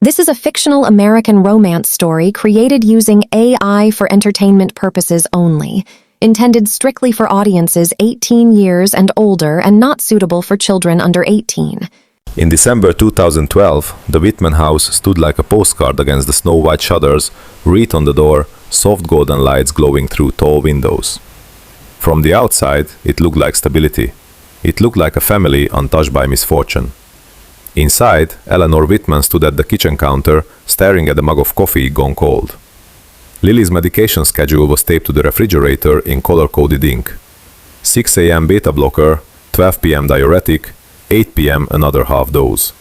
This is a fictional American romance story created using AI for entertainment purposes only, intended strictly for audiences 18 years and older and not suitable for children under 18. In December 2012, the Whitman house stood like a postcard against the snow-white shutters, wreath on the door, soft golden lights glowing through tall windows. From the outside, it looked like stability. It looked like a family untouched by misfortune. Inside, Eleanor Whitman stood at the kitchen counter, staring at a mug of coffee gone cold. Lily's medication schedule was taped to the refrigerator in color-coded ink. 6 a.m. beta blocker, 12 p.m. diuretic, 8 p.m. another half dose.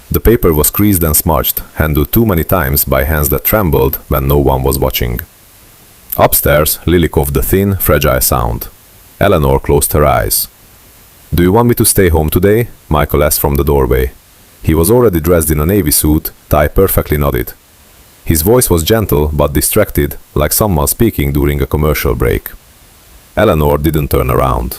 The paper was creased and smudged, handled too many times by hands that trembled when no one was watching. Upstairs, Lily coughed a thin, fragile sound. Eleanor closed her eyes. "Do you want me to stay home today?" Michael asked from the doorway. He was already dressed in a navy suit, tie perfectly knotted. His voice was gentle but distracted, like someone speaking during a commercial break. Eleanor didn't turn around.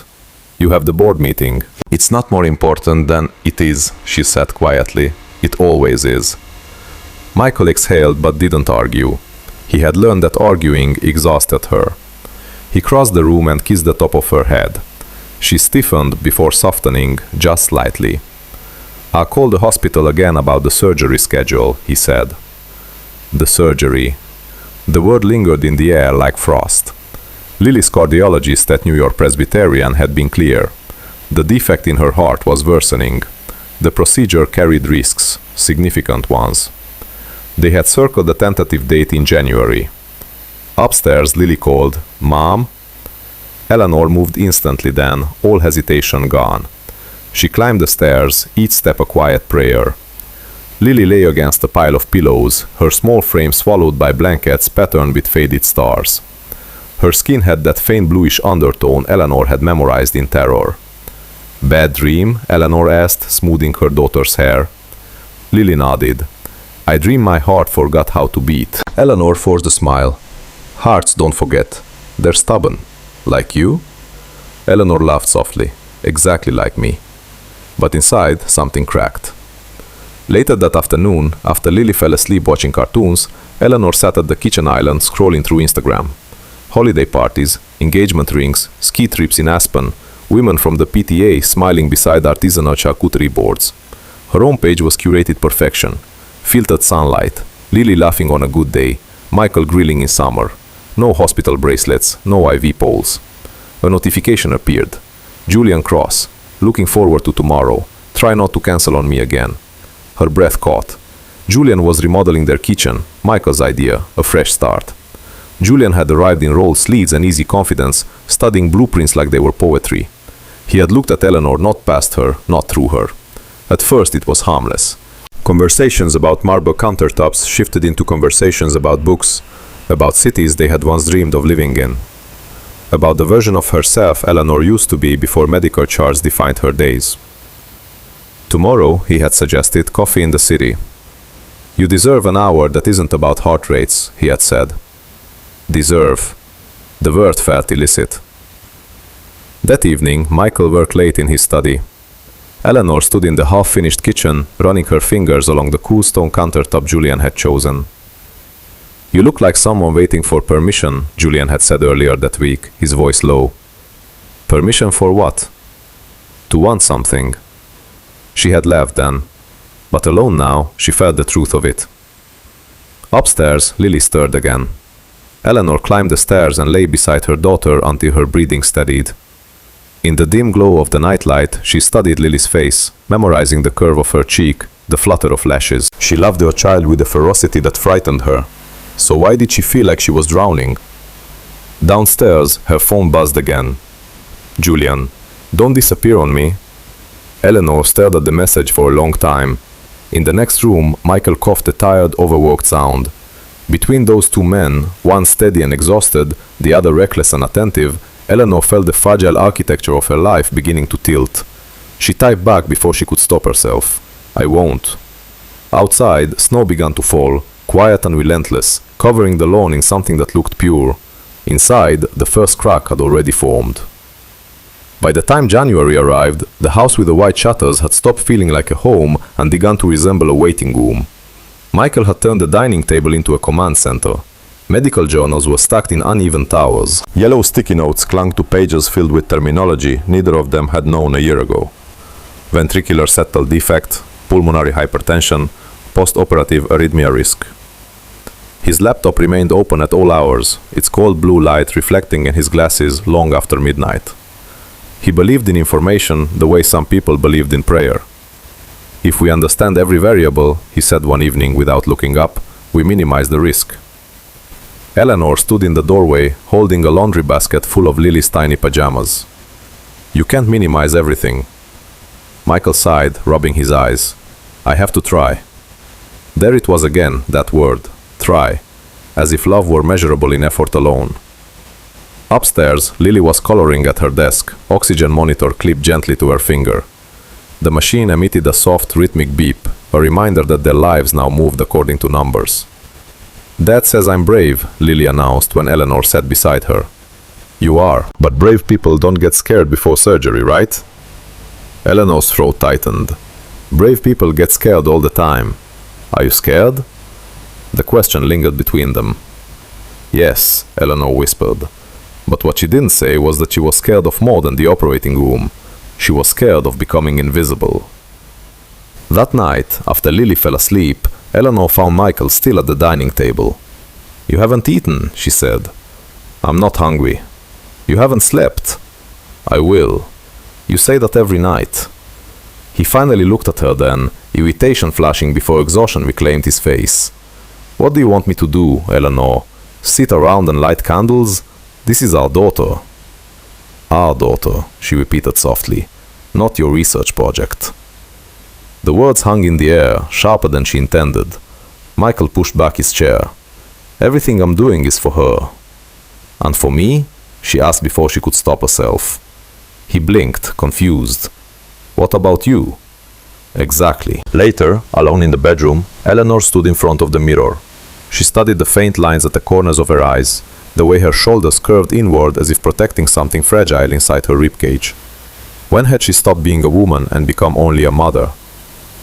"You have the board meeting." "It's not more important than it is," she said quietly. "It always is." Michael exhaled but didn't argue. He had learned that arguing exhausted her. He crossed the room and kissed the top of her head. She stiffened before softening, just slightly. "I'll call the hospital again about the surgery schedule," he said. The surgery. The word lingered in the air like frost. Lily's cardiologist at New York Presbyterian had been clear. The defect in her heart was worsening. The procedure carried risks, significant ones. They had circled a tentative date in January. Upstairs, Lily called, "Mom?" Eleanor moved instantly then, all hesitation gone. She climbed the stairs, each step a quiet prayer. Lily lay against a pile of pillows, her small frame swallowed by blankets patterned with faded stars. Her skin had that faint bluish undertone Eleanor had memorized in terror. "Bad dream?" Eleanor asked, smoothing her daughter's hair. Lily nodded. "I dream my heart forgot how to beat." Eleanor forced a smile. "Hearts don't forget. They're stubborn. Like you?" Eleanor laughed softly. "Exactly like me." But inside, something cracked. Later that afternoon, after Lily fell asleep watching cartoons, Eleanor sat at the kitchen island scrolling through Instagram. Holiday parties, engagement rings, ski trips in Aspen, women from the PTA smiling beside artisanal charcuterie boards. Her own page was curated perfection. Filtered sunlight, Lily laughing on a good day, Michael grilling in summer. No hospital bracelets, no IV poles. A notification appeared. "Julian Cross. Looking forward to tomorrow. Try not to cancel on me again." Her breath caught. Julian was remodeling their kitchen, Michael's idea, a fresh start. Julian had arrived in rolled sleeves and easy confidence, studying blueprints like they were poetry. He had looked at Eleanor not past her, not through her. At first it was harmless. Conversations about marble countertops shifted into conversations about books, about cities they had once dreamed of living in. About the version of herself Eleanor used to be before medical charts defined her days. Tomorrow, he had suggested, coffee in the city. "You deserve an hour that isn't about heart rates," he had said. Deserve. The word felt illicit. That evening, Michael worked late in his study. Eleanor stood in the half-finished kitchen, running her fingers along the cool stone countertop Julian had chosen. "You look like someone waiting for permission," Julian had said earlier that week, his voice low. Permission for what? To want something. She had left then, but alone now, she felt the truth of it. Upstairs, Lily stirred again. Eleanor climbed the stairs and lay beside her daughter until her breathing steadied. In the dim glow of the nightlight, she studied Lily's face, memorizing the curve of her cheek, the flutter of lashes. She loved her child with a ferocity that frightened her. So why did she feel like she was drowning? Downstairs, her phone buzzed again. "Julian, don't disappear on me." Eleanor stared at the message for a long time. In the next room, Michael coughed a tired, overworked sound. Between those two men, one steady and exhausted, the other reckless and attentive, Eleanor felt the fragile architecture of her life beginning to tilt. She typed back before she could stop herself. "I won't." Outside, snow began to fall, quiet and relentless, covering the lawn in something that looked pure. Inside, the first crack had already formed. By the time January arrived, the house with the white shutters had stopped feeling like a home and begun to resemble a waiting room. Michael had turned the dining table into a command center. Medical journals were stacked in uneven towers. Yellow sticky notes clung to pages filled with terminology neither of them had known a year ago. Ventricular septal defect, pulmonary hypertension, post-operative arrhythmia risk. His laptop remained open at all hours, its cold blue light reflecting in his glasses long after midnight. He believed in information the way some people believed in prayer. If we understand every variable, he said one evening without looking up, we minimize the risk. Eleanor stood in the doorway, holding a laundry basket full of Lily's tiny pajamas. You can't minimize everything. Michael sighed, rubbing his eyes. I have to try. There it was again, that word, try, as if love were measurable in effort alone. Upstairs, Lily was coloring at her desk, oxygen monitor clipped gently to her finger. The machine emitted a soft, rhythmic beep, a reminder that their lives now moved according to numbers. Dad says I'm brave, Lily announced when Eleanor sat beside her. You are, but brave people don't get scared before surgery, right? Eleanor's throat tightened. Brave people get scared all the time. Are you scared? The question lingered between them. Yes, Eleanor whispered. But what she didn't say was that she was scared of more than the operating room. She was scared of becoming invisible. That night, after Lily fell asleep, Eleanor found Michael still at the dining table. You haven't eaten, she said. I'm not hungry. You haven't slept. I will. You say that every night. He finally looked at her then, irritation flashing before exhaustion reclaimed his face. What do you want me to do, Eleanor? Sit around and light candles? This is our daughter. Our daughter, she repeated softly. Not your research project. The words hung in the air, sharper than she intended. Michael pushed back his chair. Everything I'm doing is for her. And for me? She asked before she could stop herself. He blinked, confused. What about you? Exactly. Later, alone in the bedroom, Eleanor stood in front of the mirror. She studied the faint lines at the corners of her eyes, the way her shoulders curved inward as if protecting something fragile inside her ribcage. When had she stopped being a woman and become only a mother?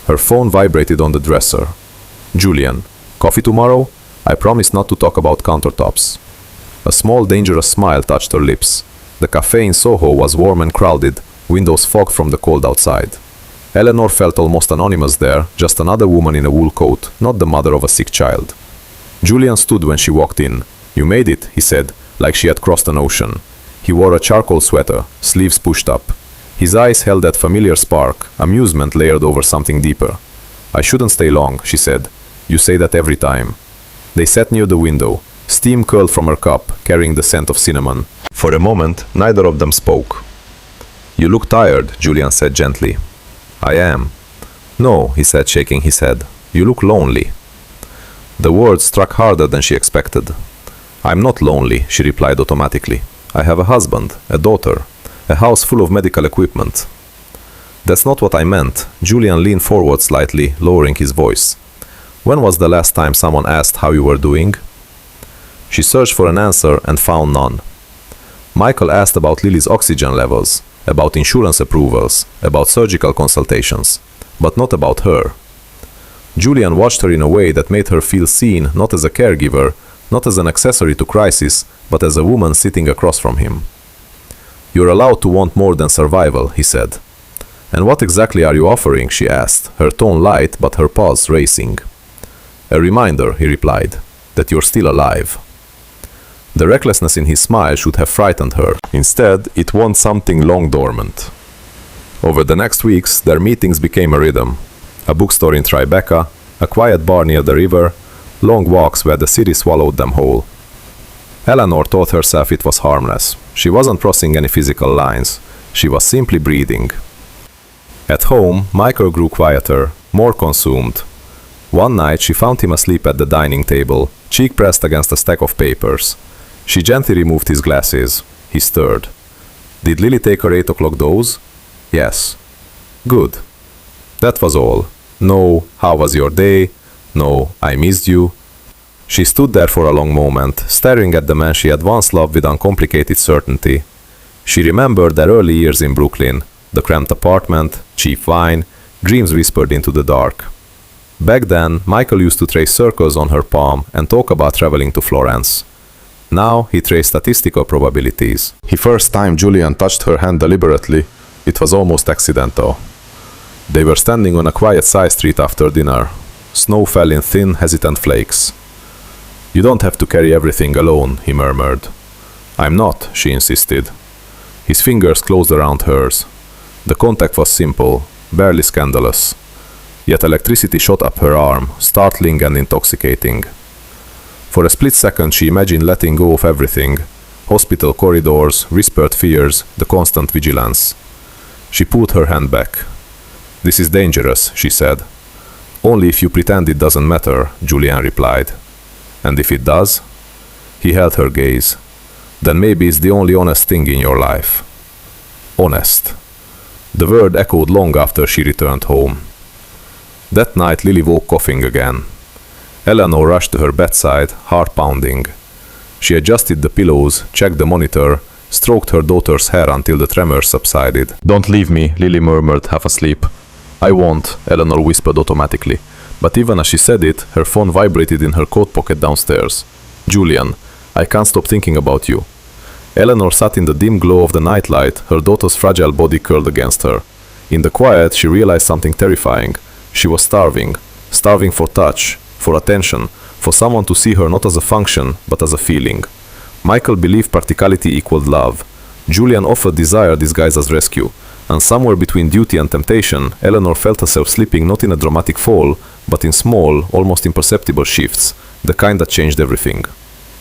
Her phone vibrated on the dresser. Julian, coffee tomorrow? I promise not to talk about countertops. A small dangerous smile touched her lips. The cafe in Soho was warm and crowded, windows fogged from the cold outside. Eleanor felt almost anonymous there, just another woman in a wool coat, not the mother of a sick child. Julian stood when she walked in. You made it, he said, like she had crossed an ocean. He wore a charcoal sweater, sleeves pushed up. His eyes held that familiar spark, amusement layered over something deeper. I shouldn't stay long, she said. You say that every time. They sat near the window. Steam curled from her cup, carrying the scent of cinnamon. For a moment, neither of them spoke. You look tired, Julian said gently. I am. No, he said, shaking his head. You look lonely. The words struck harder than she expected. I'm not lonely, she replied automatically. I have a husband, a daughter, a house full of medical equipment. That's not what I meant. Julian leaned forward slightly, lowering his voice. When was the last time someone asked how you were doing? She searched for an answer and found none. Michael asked about Lily's oxygen levels, about insurance approvals, about surgical consultations, but not about her. Julian watched her in a way that made her feel seen not as a caregiver, not as an accessory to crisis, but as a woman sitting across from him. You're allowed to want more than survival, he said. And what exactly are you offering, she asked, her tone light but her pulse racing. A reminder, he replied, that you're still alive. The recklessness in his smile should have frightened her. Instead, it won something long dormant. Over the next weeks, their meetings became a rhythm. A bookstore in Tribeca, a quiet bar near the river, long walks where the city swallowed them whole. Eleanor told herself it was harmless. She wasn't crossing any physical lines. She was simply breathing. At home, Michael grew quieter, more consumed. One night, she found him asleep at the dining table, cheek pressed against a stack of papers. She gently removed his glasses. He stirred. Did Lily take her 8 o'clock dose? Yes. Good. That was all. No, how was your day? No, I missed you. She stood there for a long moment, staring at the man she had once loved with uncomplicated certainty. She remembered their early years in Brooklyn, the cramped apartment, cheap wine, dreams whispered into the dark. Back then, Michael used to trace circles on her palm and talk about traveling to Florence. Now, he traced statistical probabilities. The first time Julian touched her hand deliberately, it was almost accidental. They were standing on a quiet side street after dinner. Snow fell in thin, hesitant flakes. "You don't have to carry everything alone," he murmured. "I'm not," she insisted. His fingers closed around hers. The contact was simple, barely scandalous. Yet electricity shot up her arm, startling and intoxicating. For a split second she imagined letting go of everything: hospital corridors, whispered fears, the constant vigilance. She pulled her hand back. "This is dangerous," she said. "Only if you pretend it doesn't matter," Julian replied. "And if it does?" He held her gaze. "Then maybe it's the only honest thing in your life." Honest. The word echoed long after she returned home. That night Lily woke coughing again. Eleanor rushed to her bedside, heart pounding. She adjusted the pillows, checked the monitor, stroked her daughter's hair until the tremors subsided. "Don't leave me," Lily murmured, half asleep. "I won't," Eleanor whispered automatically. But even as she said it, her phone vibrated in her coat pocket downstairs. "Julian, I can't stop thinking about you." Eleanor sat in the dim glow of the nightlight, her daughter's fragile body curled against her. In the quiet, she realized something terrifying. She was starving. Starving for touch, for attention, for someone to see her not as a function, but as a feeling. Michael believed practicality equaled love. Julian offered desire disguised as rescue. And somewhere between duty and temptation, Eleanor felt herself slipping not in a dramatic fall, but in small, almost imperceptible shifts, the kind that changed everything.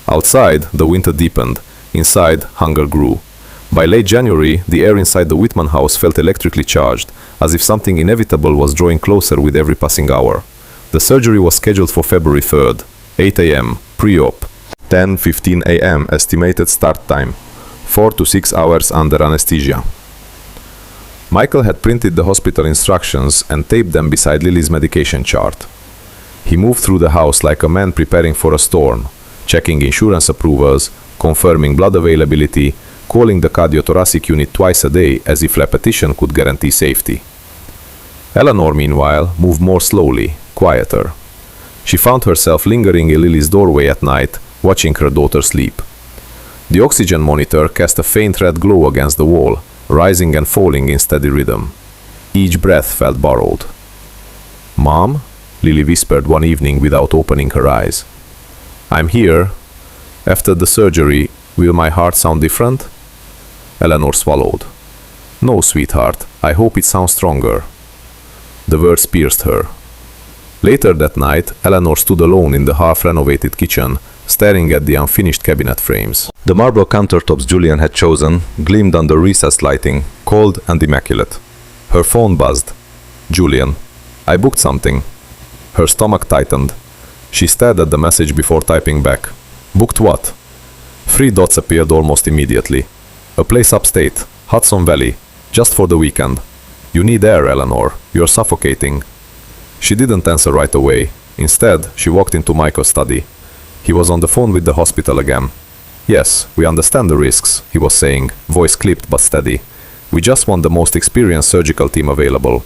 Outside, the winter deepened. Inside, hunger grew. By late January, the air inside the Whitman house felt electrically charged, as if something inevitable was drawing closer with every passing hour. The surgery was scheduled for February 3rd, 8 a.m., pre-op. 10:15 a.m. estimated start time. 4 to 6 hours under anesthesia. Michael had printed the hospital instructions and taped them beside Lily's medication chart. He moved through the house like a man preparing for a storm, checking insurance approvals, confirming blood availability, calling the cardiothoracic unit twice a day as if repetition could guarantee safety. Eleanor, meanwhile, moved more slowly, quieter. She found herself lingering in Lily's doorway at night, watching her daughter sleep. The oxygen monitor cast a faint red glow against the wall, rising and falling in steady rhythm. Each breath felt borrowed. "Mom?" Lily whispered one evening without opening her eyes. "I'm here. After the surgery, will my heart sound different?" Eleanor swallowed. "No, sweetheart. I hope it sounds stronger." The words pierced her. Later that night, Eleanor stood alone in the half-renovated kitchen, staring at the unfinished cabinet frames. The marble countertops Julian had chosen gleamed under recessed lighting, cold and immaculate. Her phone buzzed. "Julian, I booked something." Her stomach tightened. She stared at the message before typing back. "Booked what?" 3 dots appeared almost immediately. "A place upstate, Hudson Valley, just for the weekend. You need air, Eleanor. You're suffocating." She didn't answer right away. Instead, she walked into Michael's study. He was on the phone with the hospital again. "Yes, we understand the risks," he was saying, voice clipped but steady. "We just want the most experienced surgical team available."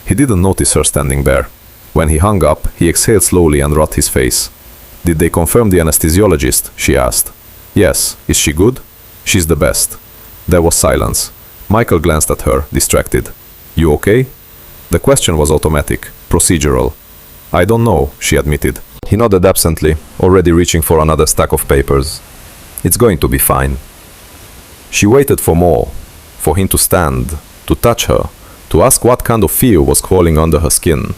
He didn't notice her standing there. When he hung up, he exhaled slowly and rubbed his face. "Did they confirm the anesthesiologist?" she asked. "Yes. Is she good?" "She's the best." There was silence. Michael glanced at her, distracted. "You okay?" The question was automatic, procedural. "I don't know," she admitted. He nodded absently, already reaching for another stack of papers. "It's going to be fine." She waited for more, for him to stand, to touch her, to ask what kind of fear was crawling under her skin.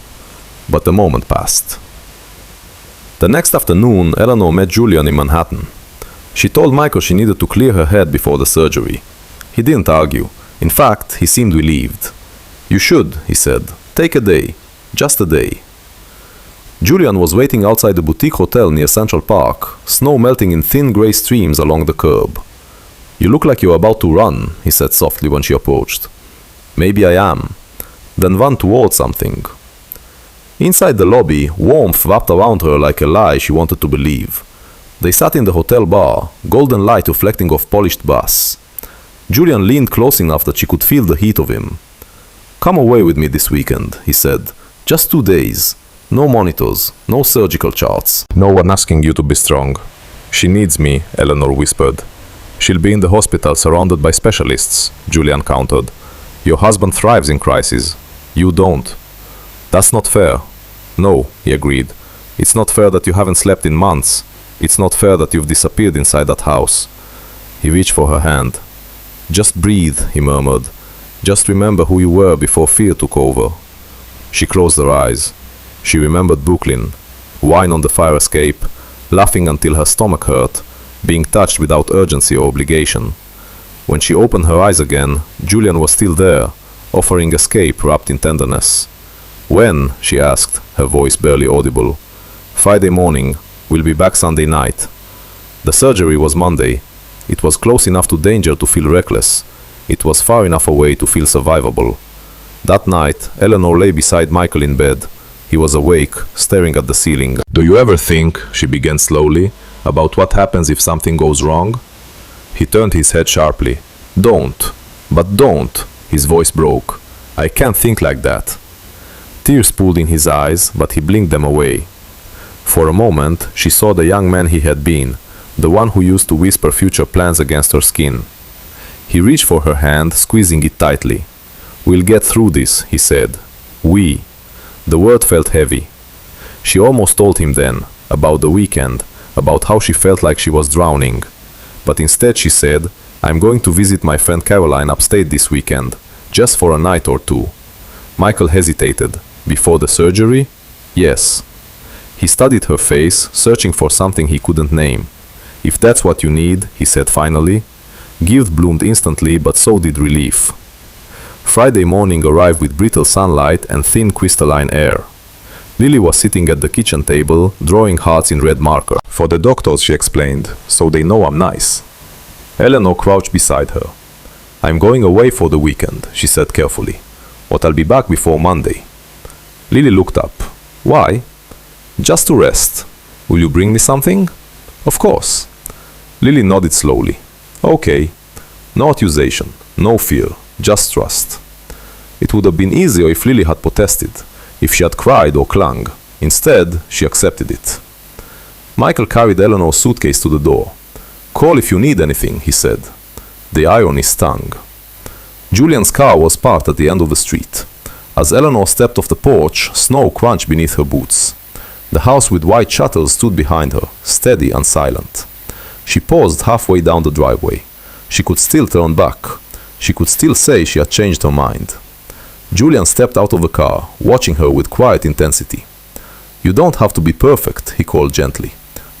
But the moment passed. The next afternoon, Eleanor met Julian in Manhattan. She told Michael she needed to clear her head before the surgery. He didn't argue. In fact, he seemed relieved. "You should," he said. "Take a day. Just a day." Julian was waiting outside the boutique hotel near Central Park, snow melting in thin gray streams along the curb. "You look like you're about to run," he said softly when she approached. "Maybe I am. Then run towards something." Inside the lobby, warmth wrapped around her like a lie she wanted to believe. They sat in the hotel bar, golden light reflecting off polished brass. Julian leaned close enough that she could feel the heat of him. "Come away with me this weekend," he said. "Just 2 days. No monitors, no surgical charts. No one asking you to be strong. She needs me, Eleanor whispered. She'll be in the hospital surrounded by specialists, Julian countered. Your husband thrives in crises. You don't. That's not fair. No, he agreed. It's not fair that you haven't slept in months. It's not fair that you've disappeared inside that house. He reached for her hand. Just breathe, he murmured. Just remember who you were before fear took over. She closed her eyes. She remembered Brooklyn, wine on the fire escape, laughing until her stomach hurt, being touched without urgency or obligation. When she opened her eyes again, Julian was still there, offering escape wrapped in tenderness. When? She asked, her voice barely audible. Friday morning. We'll be back Sunday night. The surgery was Monday. It was close enough to danger to feel reckless. It was far enough away to feel survivable. That night, Eleanor lay beside Michael in bed. He was awake, staring at the ceiling. Do you ever think, she began slowly, about what happens if something goes wrong? He turned his head sharply. Don't. But don't. His voice broke. I can't think like that. Tears pooled in his eyes, but he blinked them away. For a moment, she saw the young man he had been, the one who used to whisper future plans against her skin. He reached for her hand, squeezing it tightly. We'll get through this, he said. We. The word felt heavy. She almost told him then, about the weekend, about how she felt like she was drowning. But instead she said, I'm going to visit my friend Caroline upstate this weekend, just for a night or two. Michael hesitated. Before the surgery? Yes. He studied her face, searching for something he couldn't name. If that's what you need, he said finally. Guilt bloomed instantly, but so did relief. Friday morning arrived with brittle sunlight and thin crystalline air. Lily was sitting at the kitchen table, drawing hearts in red marker. For the doctors, she explained, so they know I'm nice. Eleanor crouched beside her. I'm going away for the weekend, she said carefully. But I'll be back before Monday. Lily looked up. Why? Just to rest. Will you bring me something? Of course. Lily nodded slowly. Okay. No accusation, no fear, just trust. It would have been easier if Lily had protested, if she had cried or clung. Instead, she accepted it. Michael carried Eleanor's suitcase to the door. Call if you need anything, he said. The irony stung. Julian's car was parked at the end of the street. As Eleanor stepped off the porch, snow crunched beneath her boots. The house with white shutters stood behind her, steady and silent. She paused halfway down the driveway. She could still turn back. She could still say she had changed her mind. Julian stepped out of the car, watching her with quiet intensity. You don't have to be perfect, he called gently.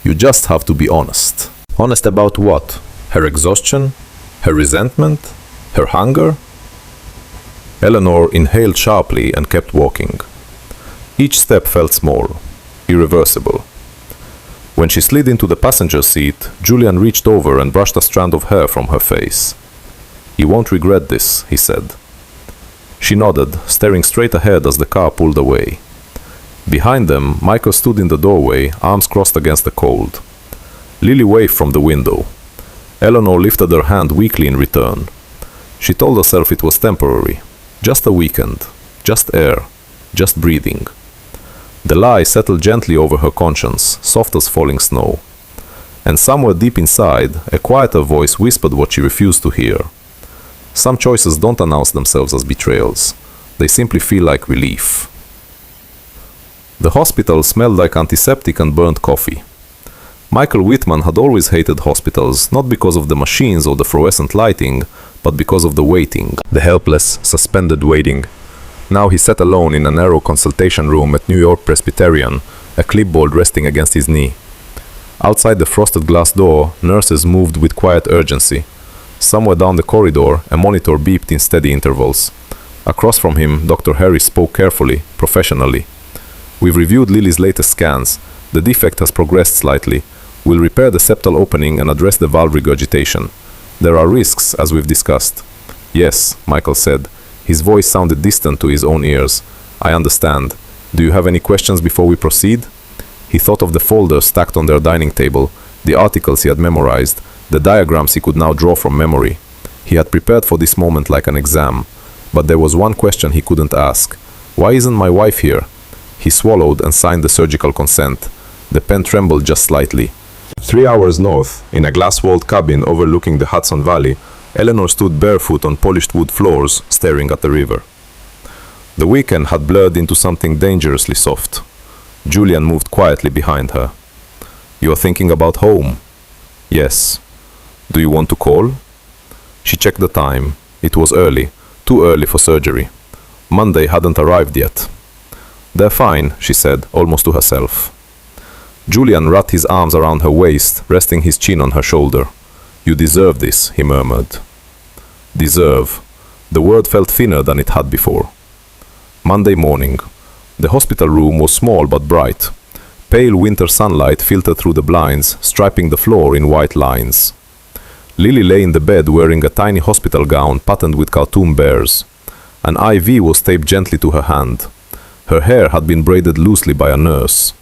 You just have to be honest. Honest about what? Her exhaustion? Her resentment? Her hunger? Eleanor inhaled sharply and kept walking. Each step felt small, irreversible. When she slid into the passenger seat, Julian reached over and brushed a strand of hair from her face. You won't regret this, he said. She nodded, staring straight ahead as the car pulled away. Behind them, Michael stood in the doorway, arms crossed against the cold. Lily waved from the window. Eleanor lifted her hand weakly in return. She told herself it was temporary. Just a weekend. Just air. Just breathing. The lie settled gently over her conscience, soft as falling snow. And somewhere deep inside, a quieter voice whispered what she refused to hear. Some choices don't announce themselves as betrayals. They simply feel like relief. The hospital smelled like antiseptic and burnt coffee. Michael Whitman had always hated hospitals, not because of the machines or the fluorescent lighting, but because of the waiting, the helpless, suspended waiting. Now he sat alone in a narrow consultation room at New York Presbyterian, a clipboard resting against his knee. Outside the frosted glass door, nurses moved with quiet urgency. Somewhere down the corridor, a monitor beeped in steady intervals. Across from him, Dr. Harris spoke carefully, professionally. We've reviewed Lily's latest scans. The defect has progressed slightly. We'll repair the septal opening and address the valve regurgitation. There are risks, as we've discussed. Yes, Michael said. His voice sounded distant to his own ears. I understand. Do you have any questions before we proceed? He thought of the folders stacked on their dining table, the articles he had memorized, the diagrams he could now draw from memory. He had prepared for this moment like an exam. But there was one question he couldn't ask. Why isn't my wife here? He swallowed and signed the surgical consent. The pen trembled just slightly. 3 hours north, in a glass-walled cabin overlooking the Hudson Valley, Eleanor stood barefoot on polished wood floors, staring at the river. The weekend had blurred into something dangerously soft. Julian moved quietly behind her. "You're thinking about home?" "Yes." "Do you want to call?" She checked the time. It was early, too early for surgery. Monday hadn't arrived yet. "They're fine," she said, almost to herself. Julian wrapped his arms around her waist, resting his chin on her shoulder. "You deserve this," he murmured. Deserve. The word felt thinner than it had before. Monday morning. The hospital room was small but bright. Pale winter sunlight filtered through the blinds, striping the floor in white lines. Lily lay in the bed wearing a tiny hospital gown patterned with cartoon bears. An IV was taped gently to her hand. Her hair had been braided loosely by a nurse.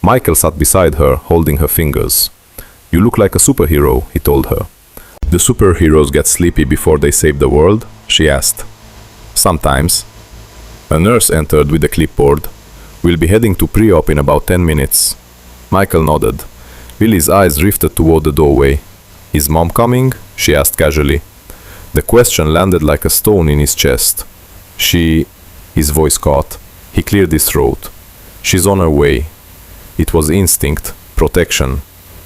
Michael sat beside her, holding her fingers. "You look like a superhero," he told her. "Do superheroes get sleepy before they save the world?" she asked. "Sometimes." A nurse entered with a clipboard. "We'll be heading to pre-op in about 10 minutes. Michael nodded. Lily's eyes drifted toward the doorway. "Is Mom coming?" she asked casually. The question landed like a stone in his chest. His voice caught. He cleared his throat. "She's on her way." It was instinct, protection.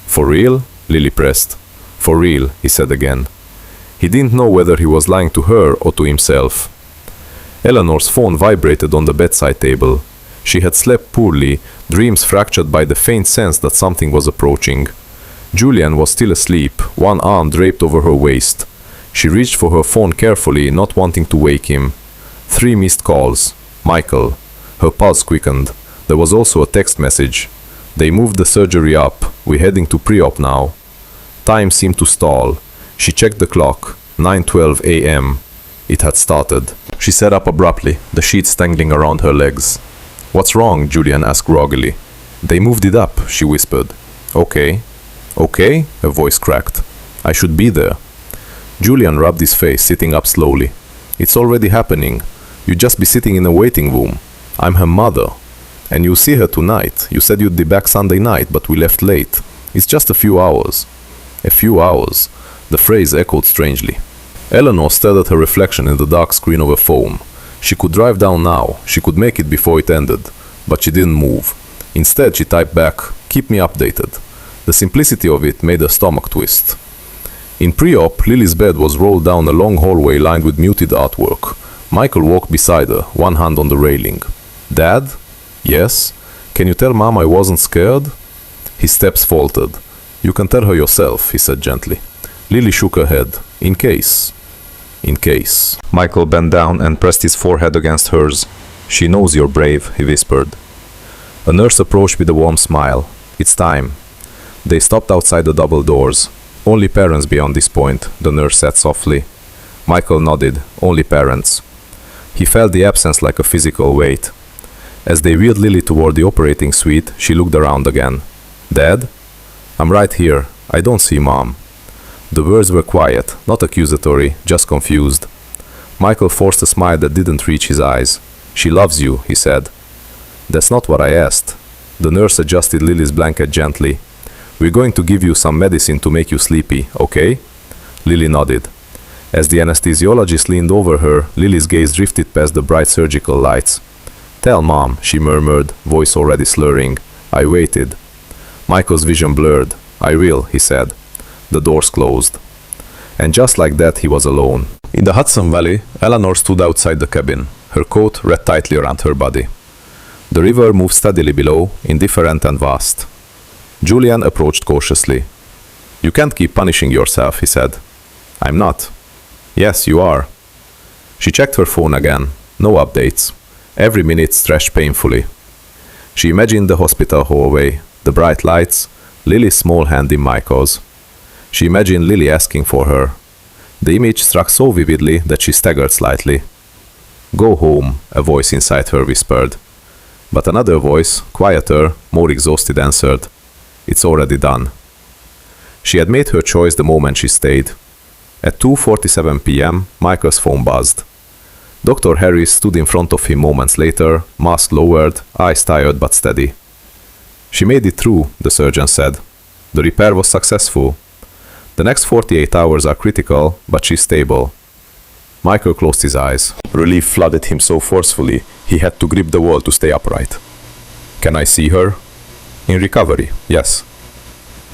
"For real?" Lily pressed. "For real," he said again. He didn't know whether he was lying to her or to himself. Eleanor's phone vibrated on the bedside table. She had slept poorly, dreams fractured by the faint sense that something was approaching. Julian was still asleep, one arm draped over her waist. She reached for her phone carefully, not wanting to wake him. 3 missed calls. Michael. Her pulse quickened. There was also a text message. "They moved the surgery up. We're heading to pre-op now." Time seemed to stall. She checked the clock. 9:12 a.m. It had started. She sat up abruptly, the sheets tangling around her legs. "What's wrong?" Julian asked groggily. "They moved it up," she whispered. "Okay." "Okay?" Her voice cracked. "I should be there." Julian rubbed his face, sitting up slowly. "It's already happening. You'd just be sitting in a waiting room. I'm her mother. And you'll see her tonight. You said you'd be back Sunday night, but we left late. It's just a few hours." A few hours. The phrase echoed strangely. Eleanor stared at her reflection in the dark screen of her phone. She could drive down now. She could make it before it ended. But she didn't move. Instead, she typed back, "Keep me updated." The simplicity of it made her stomach twist. In pre-op, Lily's bed was rolled down a long hallway lined with muted artwork. Michael walked beside her, one hand on the railing. "Dad?" "Yes?" "Can you tell Mom I wasn't scared?" His steps faltered. "You can tell her yourself," he said gently. Lily shook her head. "In case." "In case." Michael bent down and pressed his forehead against hers. "She knows you're brave," he whispered. A nurse approached with a warm smile. "It's time." They stopped outside the double doors. "Only parents beyond this point," the nurse said softly. Michael nodded. "Only parents." He felt the absence like a physical weight. As they wheeled Lily toward the operating suite, she looked around again. "Dad?" "I'm right here. I don't see Mom." The words were quiet, not accusatory, just confused. Michael forced a smile that didn't reach his eyes. "She loves you," he said. "That's not what I asked." The nurse adjusted Lily's blanket gently. "We're going to give you some medicine to make you sleepy, okay?" Lily nodded. As the anesthesiologist leaned over her, Lily's gaze drifted past the bright surgical lights. "Tell Mom," she murmured, voice already slurring. I waited. Michael's vision blurred. "I will," he said. The doors closed. And just like that, he was alone. In the Hudson Valley, Eleanor stood outside the cabin, her coat wrapped tightly around her body. The river moved steadily below, indifferent and vast. Julian approached cautiously. "You can't keep punishing yourself," he said. "I'm not." "Yes, you are." She checked her phone again. No updates. Every minute stretched painfully. She imagined the hospital hallway, the bright lights, Lily's small hand in Michael's. She imagined Lily asking for her. The image struck so vividly that she staggered slightly. "Go home," a voice inside her whispered. But another voice, quieter, more exhausted, answered, "It's already done." She had made her choice the moment she stayed. At 2:47 p.m., Michael's phone buzzed. Dr. Harris stood in front of him moments later, mask lowered, eyes tired but steady. "She made it through," the surgeon said. "The repair was successful. The next 48 hours are critical, but she's stable." Michael closed his eyes. Relief flooded him so forcefully, he had to grip the wall to stay upright. "Can I see her?" "In recovery, yes."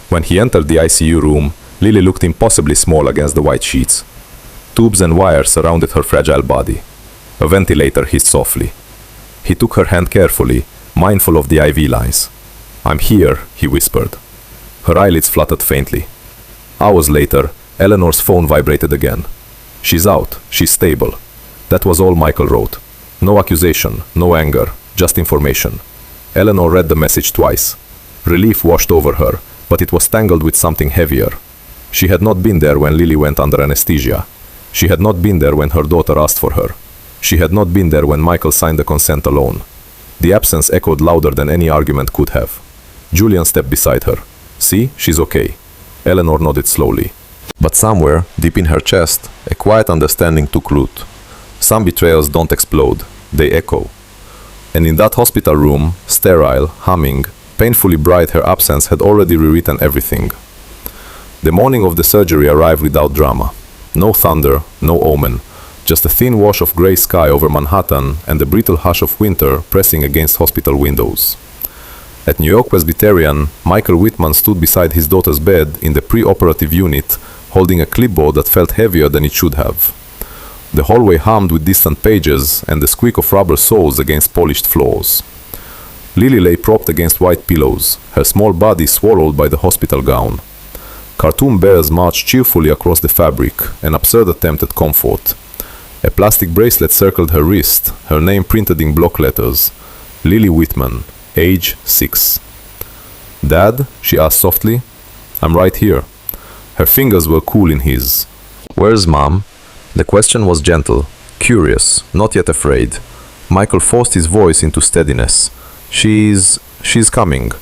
When he entered the ICU room, Lily looked impossibly small against the white sheets. Tubes and wires surrounded her fragile body. A ventilator hissed softly. He took her hand carefully, mindful of the IV lines. "I'm here," he whispered. Her eyelids fluttered faintly. Hours later, Eleanor's phone vibrated again. "She's out. She's stable." That was all Michael wrote. No accusation, no anger, just information. Eleanor read the message twice. Relief washed over her, but it was tangled with something heavier. She had not been there when Lily went under anesthesia. She had not been there when her daughter asked for her. She had not been there when Michael signed the consent alone. The absence echoed louder than any argument could have. Julian stepped beside her. "See, she's okay." Eleanor nodded slowly. But somewhere, deep in her chest, a quiet understanding took root. Some betrayals don't explode, they echo. And in that hospital room, sterile, humming, painfully bright, her absence had already rewritten everything. The morning of the surgery arrived without drama. No thunder, no omen, just a thin wash of gray sky over Manhattan and the brittle hush of winter pressing against hospital windows. At New York Presbyterian, Michael Whitman stood beside his daughter's bed in the pre-operative unit, holding a clipboard that felt heavier than it should have. The hallway hummed with distant pages and the squeak of rubber soles against polished floors. Lily lay propped against white pillows, her small body swallowed by the hospital gown. Cartoon bears marched cheerfully across the fabric, an absurd attempt at comfort. A plastic bracelet circled her wrist, her name printed in block letters. Lily Whitman, age 6. "Dad?" she asked softly. "I'm right here." Her fingers were cool in his. "Where's Mom?" The question was gentle, curious, not yet afraid. Michael forced his voice into steadiness. She's coming."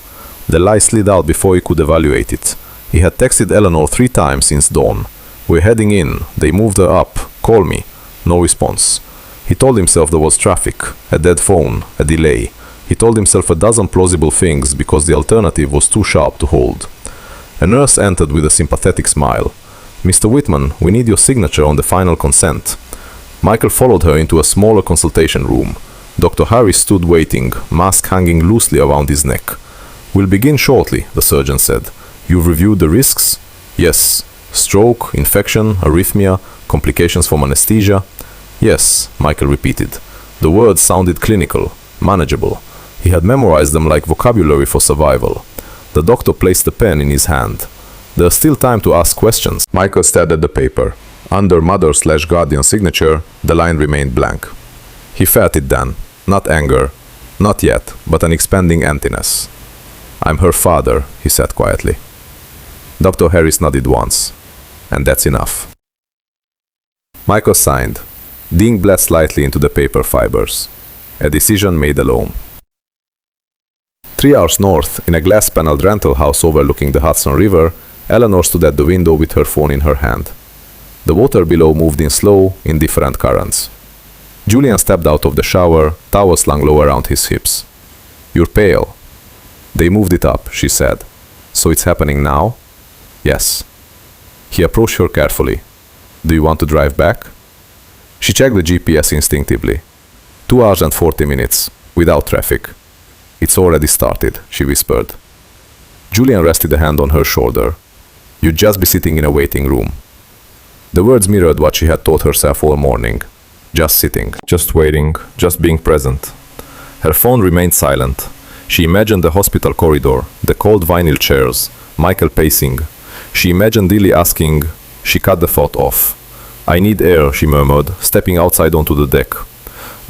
The lie slid out before he could evaluate it. He had texted Eleanor 3 times since dawn. "We're heading in. They moved her up. Call me." No response. He told himself there was traffic, a dead phone, a delay. He told himself a dozen plausible things because the alternative was too sharp to hold. A nurse entered with a sympathetic smile. "Mr. Whitman, we need your signature on the final consent." Michael followed her into a smaller consultation room. Dr. Harris stood waiting, mask hanging loosely around his neck. "We'll begin shortly," the surgeon said. "You've reviewed the risks?" "Yes." "Stroke, infection, arrhythmia, complications from anesthesia?" "Yes," Michael repeated. The words sounded clinical, manageable. He had memorized them like vocabulary for survival. The doctor placed the pen in his hand. "There's still time to ask questions." Michael stared at the paper. Under mother/guardian signature, the line remained blank. He felt it then. Not anger. Not yet, but an expanding emptiness. "I'm her father," he said quietly. Dr. Harris nodded once. "And that's enough." Michael signed. The ink bled slightly into the paper fibers. A decision made alone. 3 hours north, in a glass-paneled rental house overlooking the Hudson River, Eleanor stood at the window with her phone in her hand. The water below moved in slow, indifferent currents. Julian stepped out of the shower, towel slung low around his hips. "You're pale." "They moved it up," she said. "So it's happening now?" "Yes." He approached her carefully. "Do you want to drive back?" She checked the GPS instinctively. 2 hours and 40 minutes, without traffic. "It's already started," she whispered. Julian rested a hand on her shoulder. "You'd just be sitting in a waiting room." The words mirrored what she had taught herself all morning. Just sitting, just waiting, just being present. Her phone remained silent. She imagined the hospital corridor, the cold vinyl chairs, Michael pacing. She imagined Lily asking. She cut the thought off. "I need air," she murmured, stepping outside onto the deck.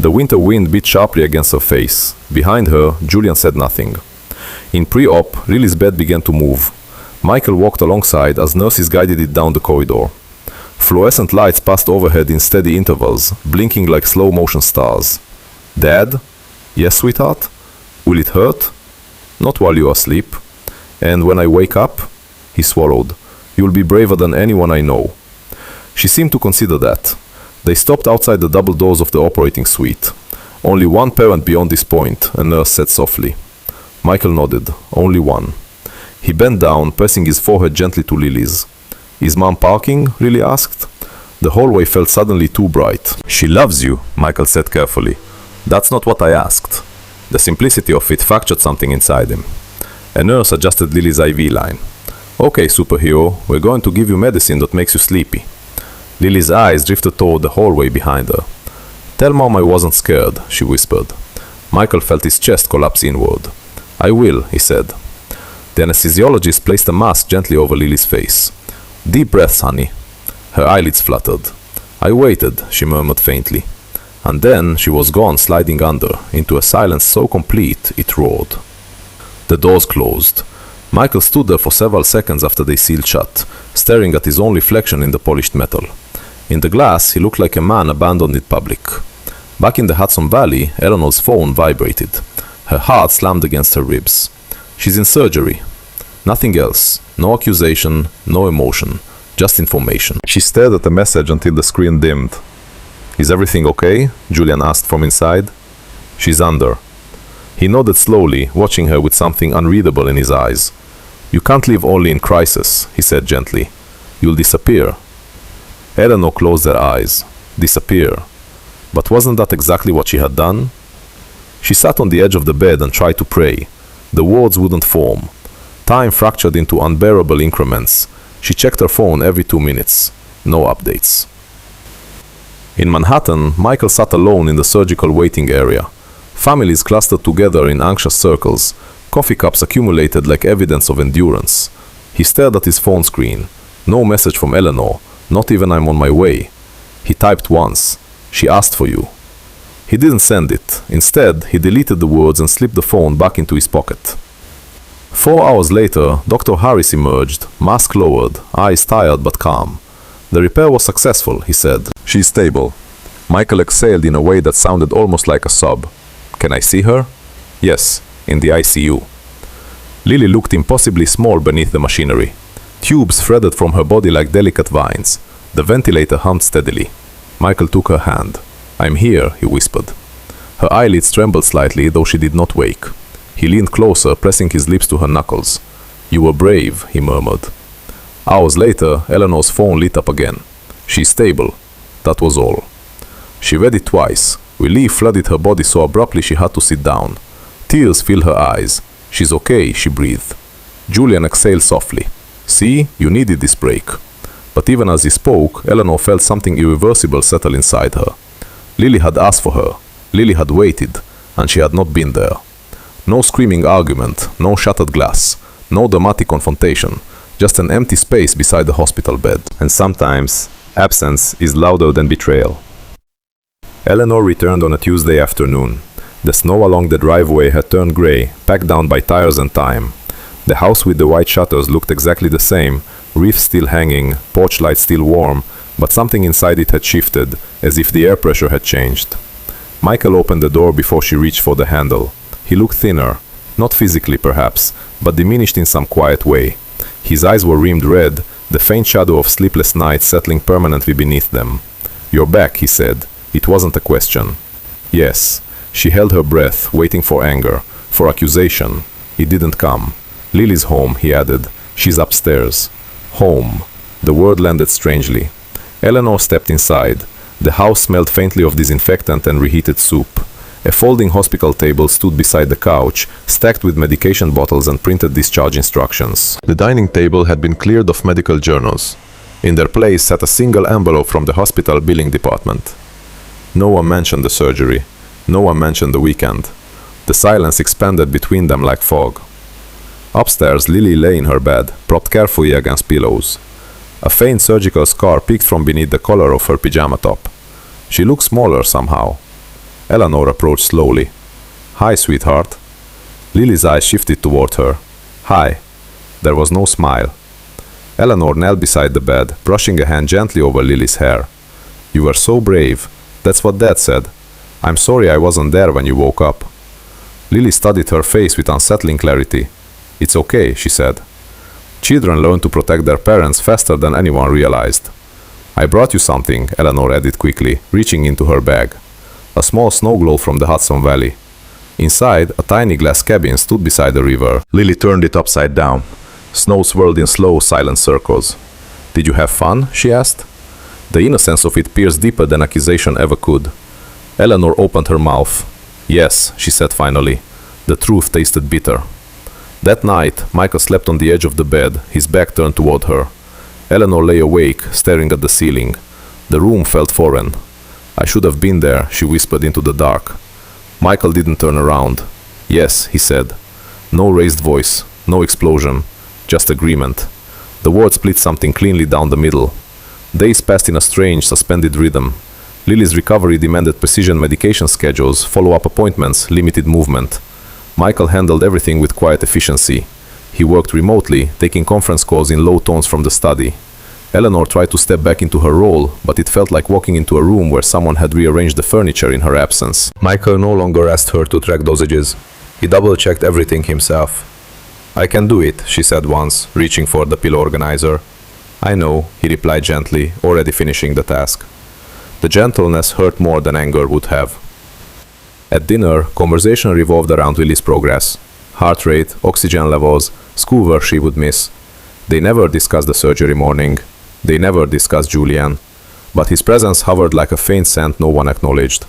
The winter wind beat sharply against her face. Behind her, Julian said nothing. In pre-op, Lily's bed began to move. Michael walked alongside as nurses guided it down the corridor. Fluorescent lights passed overhead in steady intervals, blinking like slow-motion stars. "Dad?" "Yes, sweetheart?" "Will it hurt?" "Not while you're asleep." "And when I wake up?" He swallowed. "You'll be braver than anyone I know." She seemed to consider that. They stopped outside the double doors of the operating suite. "Only one parent beyond this point," a nurse said softly. Michael nodded. "Only one." He bent down, pressing his forehead gently to Lily's. "Is Mom parking?" Lily asked. The hallway felt suddenly too bright. "She loves you," Michael said carefully. "That's not what I asked." The simplicity of it fractured something inside him. A nurse adjusted Lily's IV line. "Okay, superhero, we're going to give you medicine that makes you sleepy." Lily's eyes drifted toward the hallway behind her. "Tell Mom I wasn't scared," she whispered. Michael felt his chest collapse inward. "I will," he said. The anesthesiologist placed a mask gently over Lily's face. "Deep breaths, honey." Her eyelids fluttered. "I waited," she murmured faintly. And then she was gone, sliding under, into a silence so complete it roared. The doors closed. Michael stood there for several seconds after they sealed shut, staring at his own reflection in the polished metal. In the glass, he looked like a man abandoned in public. Back in the Hudson Valley, Eleanor's phone vibrated. Her heart slammed against her ribs. "She's in surgery." Nothing else. No accusation, no emotion. Just information. She stared at the message until the screen dimmed. "Is everything okay?" Julian asked from inside. "She's under." He nodded slowly, watching her with something unreadable in his eyes. "You can't live only in crisis," he said gently. "You'll disappear." Eleanor closed her eyes. Disappear. But wasn't that exactly what she had done? She sat on the edge of the bed and tried to pray. The words wouldn't form. Time fractured into unbearable increments. She checked her phone every 2 minutes. No updates. In Manhattan, Michael sat alone in the surgical waiting area. Families clustered together in anxious circles. Coffee cups accumulated like evidence of endurance. He stared at his phone screen. No message from Eleanor. Not even "I'm on my way." He typed once. "She asked for you." He didn't send it. Instead, he deleted the words and slipped the phone back into his pocket. 4 hours later, Dr. Harris emerged, mask lowered, eyes tired but calm. "The repair was successful," he said. "She's stable." Michael exhaled in a way that sounded almost like a sob. "Can I see her?" "Yes, in the ICU." Lily looked impossibly small beneath the machinery. Tubes threaded from her body like delicate vines. The ventilator hummed steadily. Michael took her hand. "I'm here," he whispered. Her eyelids trembled slightly, though she did not wake. He leaned closer, pressing his lips to her knuckles. "You were brave," he murmured. Hours later, Eleanor's phone lit up again. "She's stable." That was all. She read it twice. Relief flooded her body so abruptly she had to sit down. Tears filled her eyes. "She's okay," she breathed. Julian exhaled softly. "See, you needed this break." But even as he spoke, Eleanor felt something irreversible settle inside her. Lily had asked for her. Lily had waited, and she had not been there. No screaming argument, no shattered glass, no dramatic confrontation, just an empty space beside the hospital bed. And sometimes, absence is louder than betrayal. Eleanor returned on a Tuesday afternoon. The snow along the driveway had turned gray, packed down by tires and time. The house with the white shutters looked exactly the same, wreaths still hanging, porch light still warm, but something inside it had shifted, as if the air pressure had changed. Michael opened the door before she reached for the handle. He looked thinner, not physically perhaps, but diminished in some quiet way. His eyes were rimmed red, the faint shadow of sleepless nights settling permanently beneath them. "You're back," he said. It wasn't a question. Yes. She held her breath, waiting for anger, for accusation. It didn't come. "Lily's home," he added. "She's upstairs." Home. The word landed strangely. Eleanor stepped inside. The house smelled faintly of disinfectant and reheated soup. A folding hospital table stood beside the couch, stacked with medication bottles and printed discharge instructions. The dining table had been cleared of medical journals. In their place sat a single envelope from the hospital billing department. No one mentioned the surgery. No one mentioned the weekend. The silence expanded between them like fog. Upstairs, Lily lay in her bed, propped carefully against pillows. A faint surgical scar peeked from beneath the collar of her pajama top. She looked smaller somehow. Eleanor approached slowly. "Hi, sweetheart." Lily's eyes shifted toward her. "Hi." There was no smile. Eleanor knelt beside the bed, brushing a hand gently over Lily's hair. "You were so brave. That's what Dad said. I'm sorry I wasn't there when you woke up." Lily studied her face with unsettling clarity. "It's okay," she said. Children learn to protect their parents faster than anyone realized. I brought you something, Eleanor added quickly, reaching into her bag. A small snow globe from the Hudson Valley. Inside, a tiny glass cabin stood beside the river. Lily turned it upside down. Snow swirled in slow, silent circles. Did you have fun? She asked. The innocence of it pierced deeper than accusation ever could. Eleanor opened her mouth. Yes, she said finally. The truth tasted bitter. That night, Michael slept on the edge of the bed, his back turned toward her. Eleanor lay awake, staring at the ceiling. The room felt foreign. I should have been there, she whispered into the dark. Michael didn't turn around. Yes, he said. No raised voice, no explosion, just agreement. The word split something cleanly down the middle. Days passed in a strange, suspended rhythm. Lily's recovery demanded precision medication schedules, follow-up appointments, limited movement. Michael handled everything with quiet efficiency. He worked remotely, taking conference calls in low tones from the study. Eleanor tried to step back into her role, but it felt like walking into a room where someone had rearranged the furniture in her absence. Michael no longer asked her to track dosages. He double-checked everything himself. I can do it, she said once, reaching for the pill organizer. I know, he replied gently, already finishing the task. The gentleness hurt more than anger would have. At dinner, conversation revolved around Lily's progress. Heart rate, oxygen levels, schoolwork she would miss. They never discussed the surgery morning. They never discussed Julian. But his presence hovered like a faint scent no one acknowledged.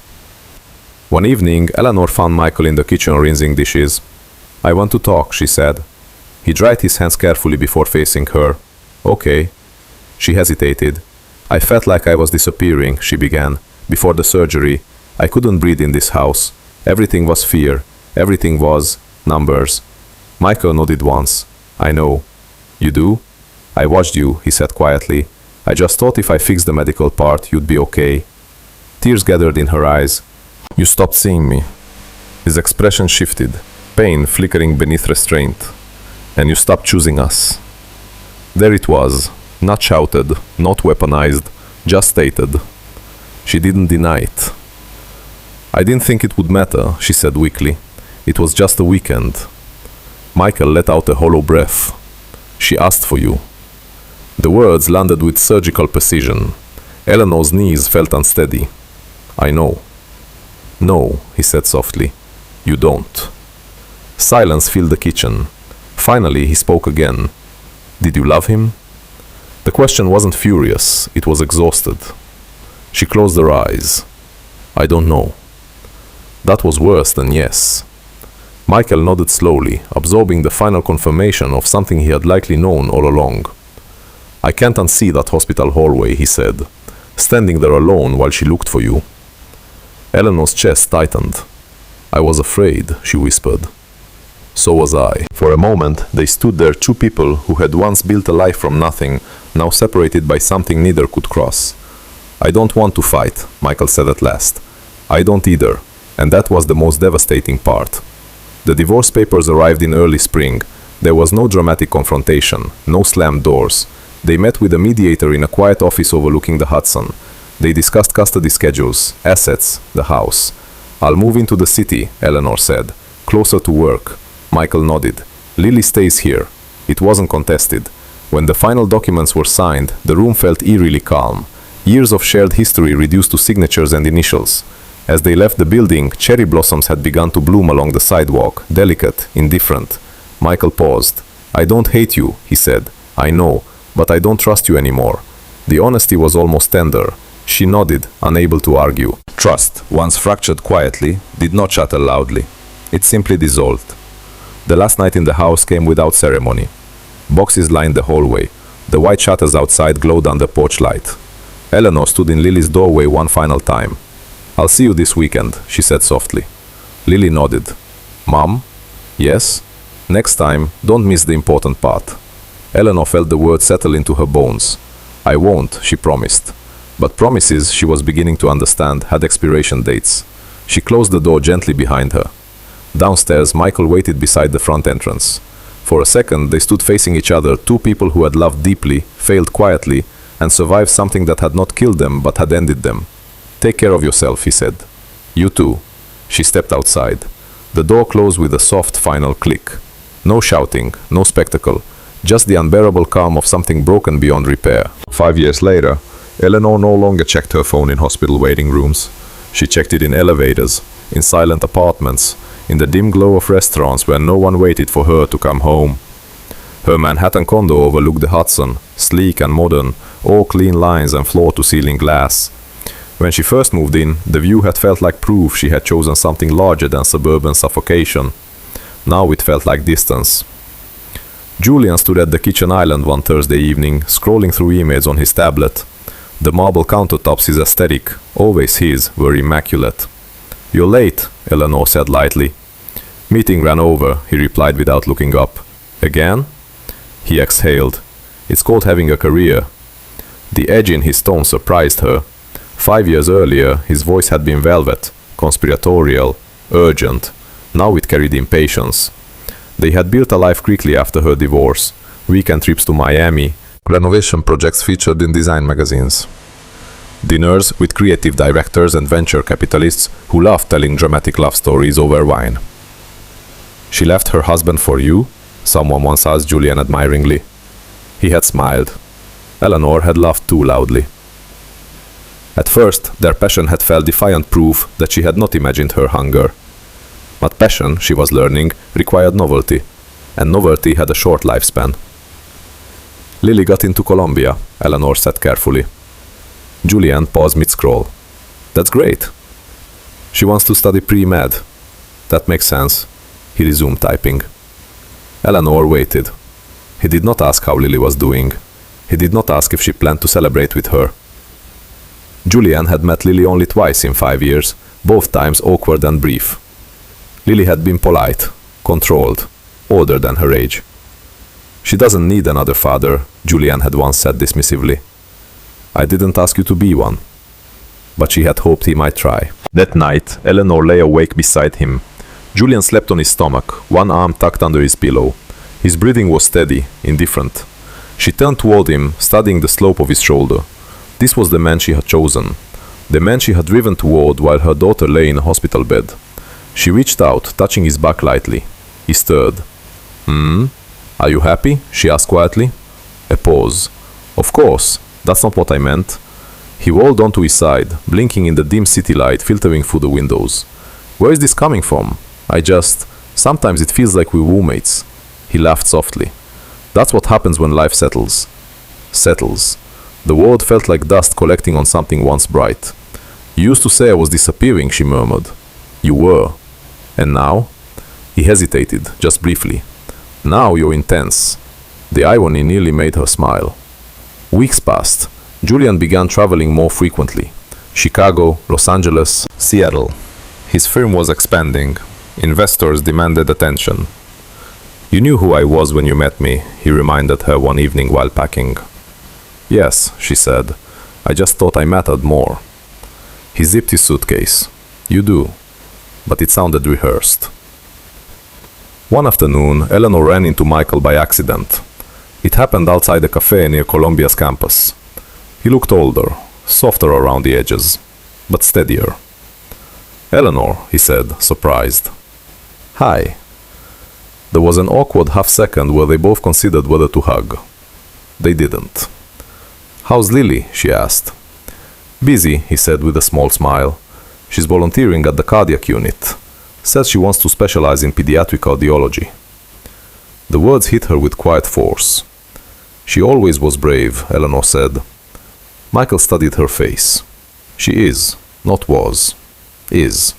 One evening, Eleanor found Michael in the kitchen rinsing dishes. I want to talk, she said. He dried his hands carefully before facing her. Okay. She hesitated. I felt like I was disappearing, she began. Before the surgery, I couldn't breathe in this house. Everything was fear. Everything was numbers. Michael nodded once. I know. You do? I watched you, he said quietly. I just thought if I fixed the medical part, you'd be okay. Tears gathered in her eyes. You stopped seeing me. His expression shifted, pain flickering beneath restraint. And you stopped choosing us. There it was, not shouted, not weaponized, just stated. She didn't deny it. I didn't think it would matter, she said weakly. It was just a weekend. Michael let out a hollow breath. She asked for you. The words landed with surgical precision. Eleanor's knees felt unsteady. I know. No, he said softly. You don't. Silence filled the kitchen. Finally, he spoke again. Did you love him? The question wasn't furious, it was exhausted. She closed her eyes. I don't know. That was worse than yes. Michael nodded slowly, absorbing the final confirmation of something he had likely known all along. I can't unsee that hospital hallway, he said, standing there alone while she looked for you. Eleanor's chest tightened. I was afraid, she whispered. So was I. For a moment, they stood there, two people who had once built a life from nothing, now separated by something neither could cross. I don't want to fight, Michael said at last. I don't either, and that was the most devastating part. The divorce papers arrived in early spring. There was no dramatic confrontation, no slammed doors. They met with a mediator in a quiet office overlooking the Hudson. They discussed custody schedules, assets, the house. I'll move into the city, Eleanor said. Closer to work. Michael nodded. Lily stays here. It wasn't contested. When the final documents were signed, the room felt eerily calm. Years of shared history reduced to signatures and initials. As they left the building, cherry blossoms had begun to bloom along the sidewalk, delicate, indifferent. Michael paused. I don't hate you, he said. I know, but I don't trust you anymore. The honesty was almost tender. She nodded, unable to argue. Trust, once fractured quietly, did not shatter loudly. It simply dissolved. The last night in the house came without ceremony. Boxes lined the hallway. The white shutters outside glowed under porch light. Eleanor stood in Lily's doorway one final time. I'll see you this weekend, she said softly. Lily nodded. Mom? Yes? Next time, don't miss the important part. Eleanor felt the word settle into her bones. I won't, she promised. But promises, she was beginning to understand, had expiration dates. She closed the door gently behind her. Downstairs, Michael waited beside the front entrance. For a second, they stood facing each other, two people who had loved deeply, failed quietly, and survived something that had not killed them but had ended them. Take care of yourself, he said. You too. She stepped outside. The door closed with a soft final click. No shouting, no spectacle, just the unbearable calm of something broken beyond repair. 5 years later, Eleanor no longer checked her phone in hospital waiting rooms. She checked it in elevators, in silent apartments, in the dim glow of restaurants where no one waited for her to come home. Her Manhattan condo overlooked the Hudson, sleek and modern, all clean lines and floor-to-ceiling glass. When she first moved in, the view had felt like proof she had chosen something larger than suburban suffocation. Now it felt like distance. Julian stood at the kitchen island one Thursday evening, scrolling through emails on his tablet. The marble countertops, his aesthetic, always his, were immaculate. "You're late," Eleanor said lightly. "Meeting ran over," he replied without looking up. "Again?" He exhaled. "It's called having a career." The edge in his tone surprised her. 5 years earlier, his voice had been velvet, conspiratorial, urgent. Now it carried impatience. They had built a life quickly after her divorce. Weekend trips to Miami, renovation projects featured in design magazines. Dinners with creative directors and venture capitalists who loved telling dramatic love stories over wine. "She left her husband for you?" someone once asked Julian admiringly. He had smiled. Eleanor had laughed too loudly. At first, their passion had felt defiant proof that she had not imagined her hunger. But passion, she was learning, required novelty, and novelty had a short lifespan. "Lily got into Columbia," Eleanor said carefully. Julian paused mid-scroll. "That's great." "She wants to study pre-med." "That makes sense." He resumed typing. Eleanor waited. He did not ask how Lily was doing. He did not ask if she planned to celebrate with her. Julian had met Lily only twice in 5 years, both times awkward and brief. Lily had been polite, controlled, older than her age. "She doesn't need another father," Julian had once said dismissively. "I didn't ask you to be one." But she had hoped he might try. That night, Eleanor lay awake beside him. Julian slept on his stomach, one arm tucked under his pillow. His breathing was steady, indifferent. She turned toward him, studying the slope of his shoulder. This was the man she had chosen, the man she had driven toward while her daughter lay in a hospital bed. She reached out, touching his back lightly. He stirred. "Are you happy?" she asked quietly. A pause. "Of course, that's not what I meant." He rolled onto his side, blinking in the dim city light filtering through the windows. "Where is this coming from? Sometimes it feels like we're roommates." He laughed softly. "That's what happens when life settles." Settles. The world felt like dust collecting on something once bright. "You used to say I was disappearing," she murmured. "You were. And now?" He hesitated, just briefly. "Now you're intense." The irony nearly made her smile. Weeks passed. Julian began traveling more frequently. Chicago, Los Angeles, Seattle. His firm was expanding. Investors demanded attention. "You knew who I was when you met me," he reminded her one evening while packing. "Yes," she said. "I just thought I mattered more." He zipped his suitcase. "You do." But it sounded rehearsed. One afternoon, Eleanor ran into Michael by accident. It happened outside a cafe near Columbia's campus. He looked older, softer around the edges, but steadier. "Eleanor," he said, surprised. "Hi." There was an awkward half-second where they both considered whether to hug. They didn't. "How's Lily?" she asked. "Busy," he said with a small smile. "She's volunteering at the cardiac unit. Says she wants to specialize in pediatric cardiology." The words hit her with quiet force. "She always was brave," Eleanor said. Michael studied her face. "She is, not was. Is."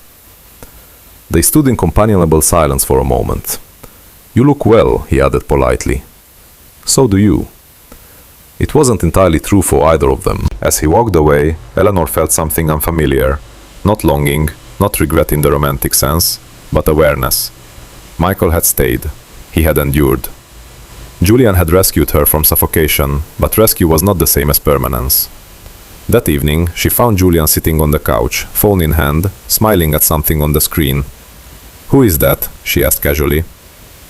They stood in companionable silence for a moment. "You look well," he added politely. "So do you." It wasn't entirely true for either of them. As he walked away, Eleanor felt something unfamiliar. Not longing, not regret in the romantic sense, but awareness. Michael had stayed. He had endured. Julian had rescued her from suffocation, but rescue was not the same as permanence. That evening, she found Julian sitting on the couch, phone in hand, smiling at something on the screen. "Who is that?" she asked casually.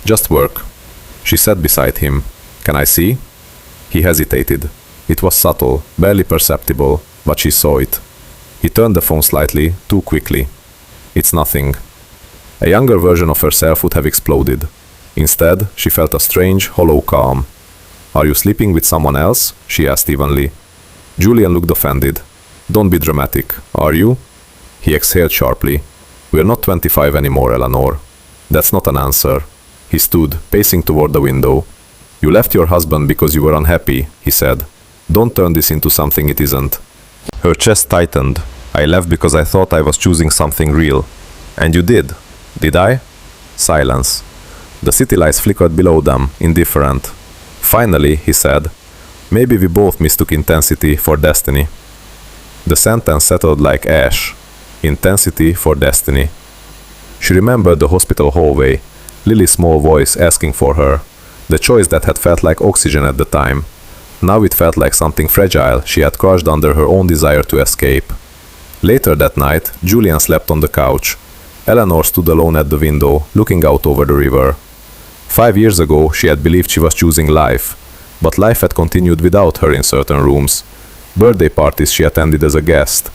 "Just work." She sat beside him. "Can I see?" He hesitated. It was subtle, barely perceptible, but she saw it. He turned the phone slightly, too quickly. "It's nothing." A younger version of herself would have exploded. Instead, she felt a strange, hollow calm. "Are you sleeping with someone else?" she asked evenly. Julian looked offended. Don't be dramatic, are you? He exhaled sharply. We're not 25 anymore, Eleanor. That's not an answer. He stood, pacing toward the window. You left your husband because you were unhappy, he said. Don't turn this into something it isn't. Her chest tightened. I left because I thought I was choosing something real. And you did I? Silence. The city lights flickered below them, indifferent. Finally, he said, maybe we both mistook intensity for destiny. The sentence settled like ash. Intensity for destiny. She remembered the hospital hallway, Lily's small voice asking for her. The choice that had felt like oxygen at the time. Now it felt like something fragile she had crushed under her own desire to escape. Later that night, Julian slept on the couch. Eleanor stood alone at the window, looking out over the river. 5 years ago, she had believed she was choosing life, but life had continued without her in certain rooms. Birthday parties she attended as a guest.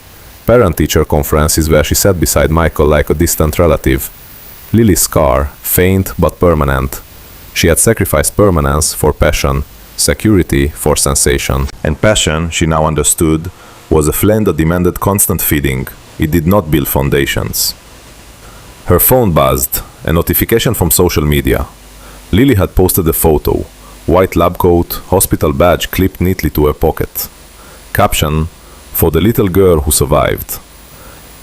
Parent-teacher conferences where she sat beside Michael like a distant relative. Lily's scar, faint but permanent. She had sacrificed permanence for passion, security for sensation. And passion, she now understood, was a flame that demanded constant feeding. It did not build foundations. Her phone buzzed, a notification from social media. Lily had posted a photo, white lab coat, hospital badge clipped neatly to her pocket. Caption, for the little girl who survived.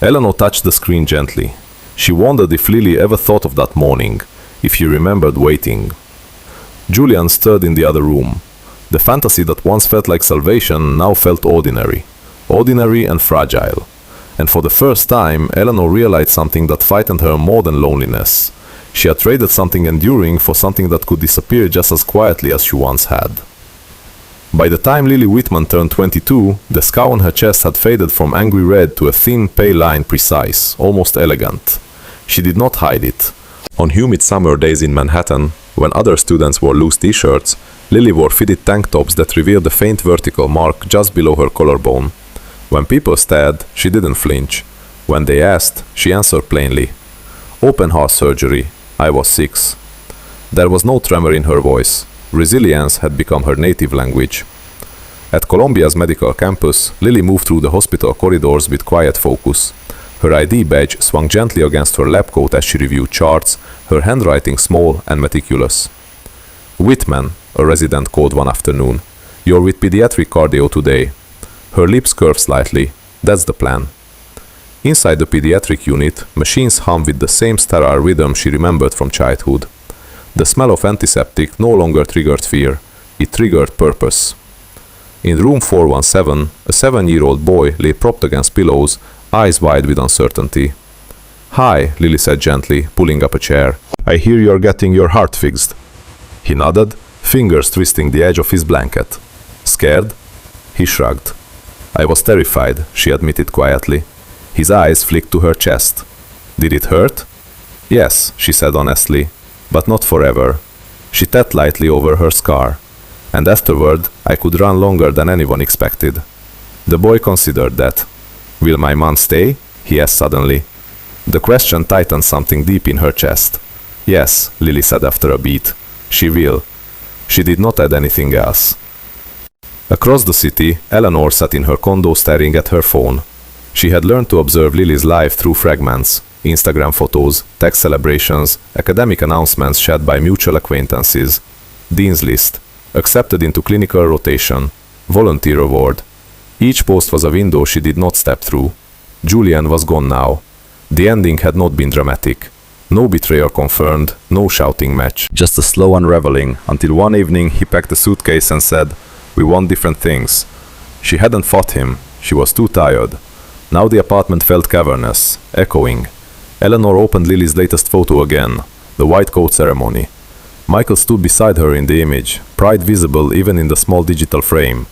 Eleanor touched the screen gently. She wondered if Lily ever thought of that morning, if she remembered waiting. Julian stirred in the other room. The fantasy that once felt like salvation now felt ordinary. Ordinary and fragile. And for the first time, Eleanor realized something that frightened her more than loneliness. She had traded something enduring for something that could disappear just as quietly as she once had. By the time Lily Whitman turned 22, the scar on her chest had faded from angry red to a thin, pale line, precise, almost elegant. She did not hide it. On humid summer days in Manhattan, when other students wore loose t-shirts, Lily wore fitted tank tops that revealed a faint vertical mark just below her collarbone. When people stared, she didn't flinch. When they asked, she answered plainly. Open heart surgery. I was 6. There was no tremor in her voice. Resilience had become her native language. At Columbia's medical campus, Lily moved through the hospital corridors with quiet focus. Her ID badge swung gently against her lab coat as she reviewed charts, her handwriting small and meticulous. Whitman, a resident called one afternoon. You're with pediatric cardio today. Her lips curved slightly. That's the plan. Inside the pediatric unit, machines hummed with the same sterile rhythm she remembered from childhood. The smell of antiseptic no longer triggered fear. It triggered purpose. In room 417, a 7-year-old boy lay propped against pillows, eyes wide with uncertainty. Hi, Lily said gently, pulling up a chair. I hear you're getting your heart fixed. He nodded, fingers twisting the edge of his blanket. Scared? He shrugged. I was terrified, she admitted quietly. His eyes flicked to her chest. Did it hurt? Yes, she said honestly, but not forever. She tapped lightly over her scar. And afterward, I could run longer than anyone expected. The boy considered that. Will my mom stay? He asked suddenly. The question tightened something deep in her chest. Yes, Lily said after a beat. She will. She did not add anything else. Across the city, Eleanor sat in her condo staring at her phone. She had learned to observe Lily's life through fragments, Instagram photos, text celebrations, academic announcements shared by mutual acquaintances, Dean's List, accepted into clinical rotation, volunteer award. Each post was a window she did not step through. Julian was gone now. The ending had not been dramatic. No betrayal confirmed, no shouting match. Just a slow unraveling, until one evening he packed a suitcase and said, "We want different things." She hadn't fought him. She was too tired. Now the apartment felt cavernous, echoing. Eleanor opened Lily's latest photo again, the white coat ceremony. Michael stood beside her in the image, pride visible even in the small digital frame.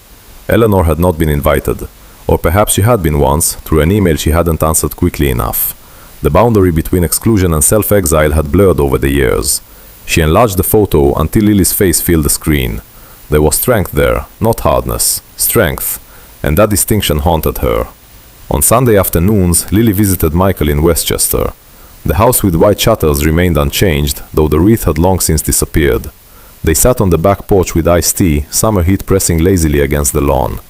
Eleanor had not been invited, or perhaps she had been once, through an email she hadn't answered quickly enough. The boundary between exclusion and self-exile had blurred over the years. She enlarged the photo until Lily's face filled the screen. There was strength there, not hardness, strength, and that distinction haunted her. On Sunday afternoons, Lily visited Michael in Westchester. The house with white shutters remained unchanged, though the wreath had long since disappeared. They sat on the back porch with iced tea, summer heat pressing lazily against the lawn.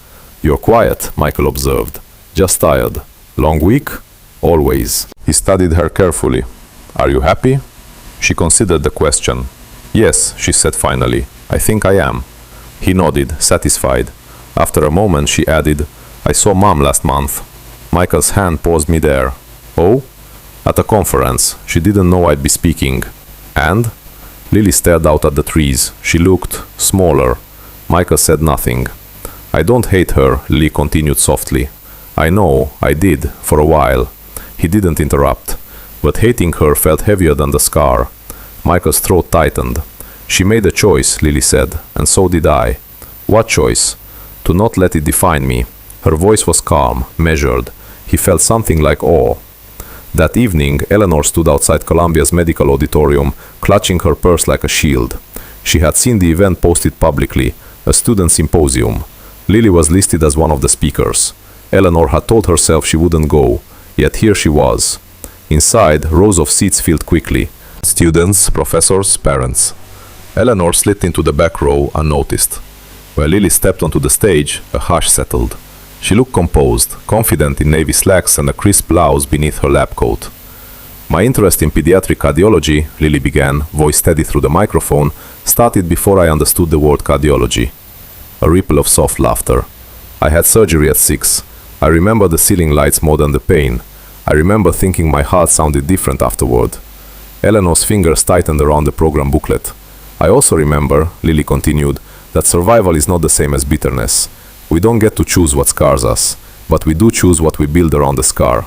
You're quiet, Michael observed. Just tired. Long week? Always. He studied her carefully. Are you happy? She considered the question. Yes, she said finally. I think I am. He nodded, satisfied. After a moment, she added, I saw Mom last month. Michael's hand paused midair. Oh? At a conference. She didn't know I'd be speaking. And? Lily stared out at the trees. She looked smaller. Michael said nothing. I don't hate her, Lily continued softly. I know, I did, for a while. He didn't interrupt. But hating her felt heavier than the scar. Michael's throat tightened. She made a choice, Lily said, and so did I. What choice? To not let it define me. Her voice was calm, measured. He felt something like awe. That evening, Eleanor stood outside Columbia's medical auditorium, clutching her purse like a shield. She had seen the event posted publicly, a student symposium. Lily was listed as one of the speakers. Eleanor had told herself she wouldn't go, yet here she was. Inside, rows of seats filled quickly. Students, professors, parents. Eleanor slipped into the back row unnoticed. Where Lily stepped onto the stage, a hush settled. She looked composed, confident in navy slacks and a crisp blouse beneath her lab coat. My interest in pediatric cardiology, Lily began, voice steady through the microphone, started before I understood the word cardiology. A ripple of soft laughter. I had surgery at 6. I remember the ceiling lights more than the pain. I remember thinking my heart sounded different afterward. Eleanor's fingers tightened around the program booklet. I also remember, Lily continued, that survival is not the same as bitterness. We don't get to choose what scars us, but we do choose what we build around the scar.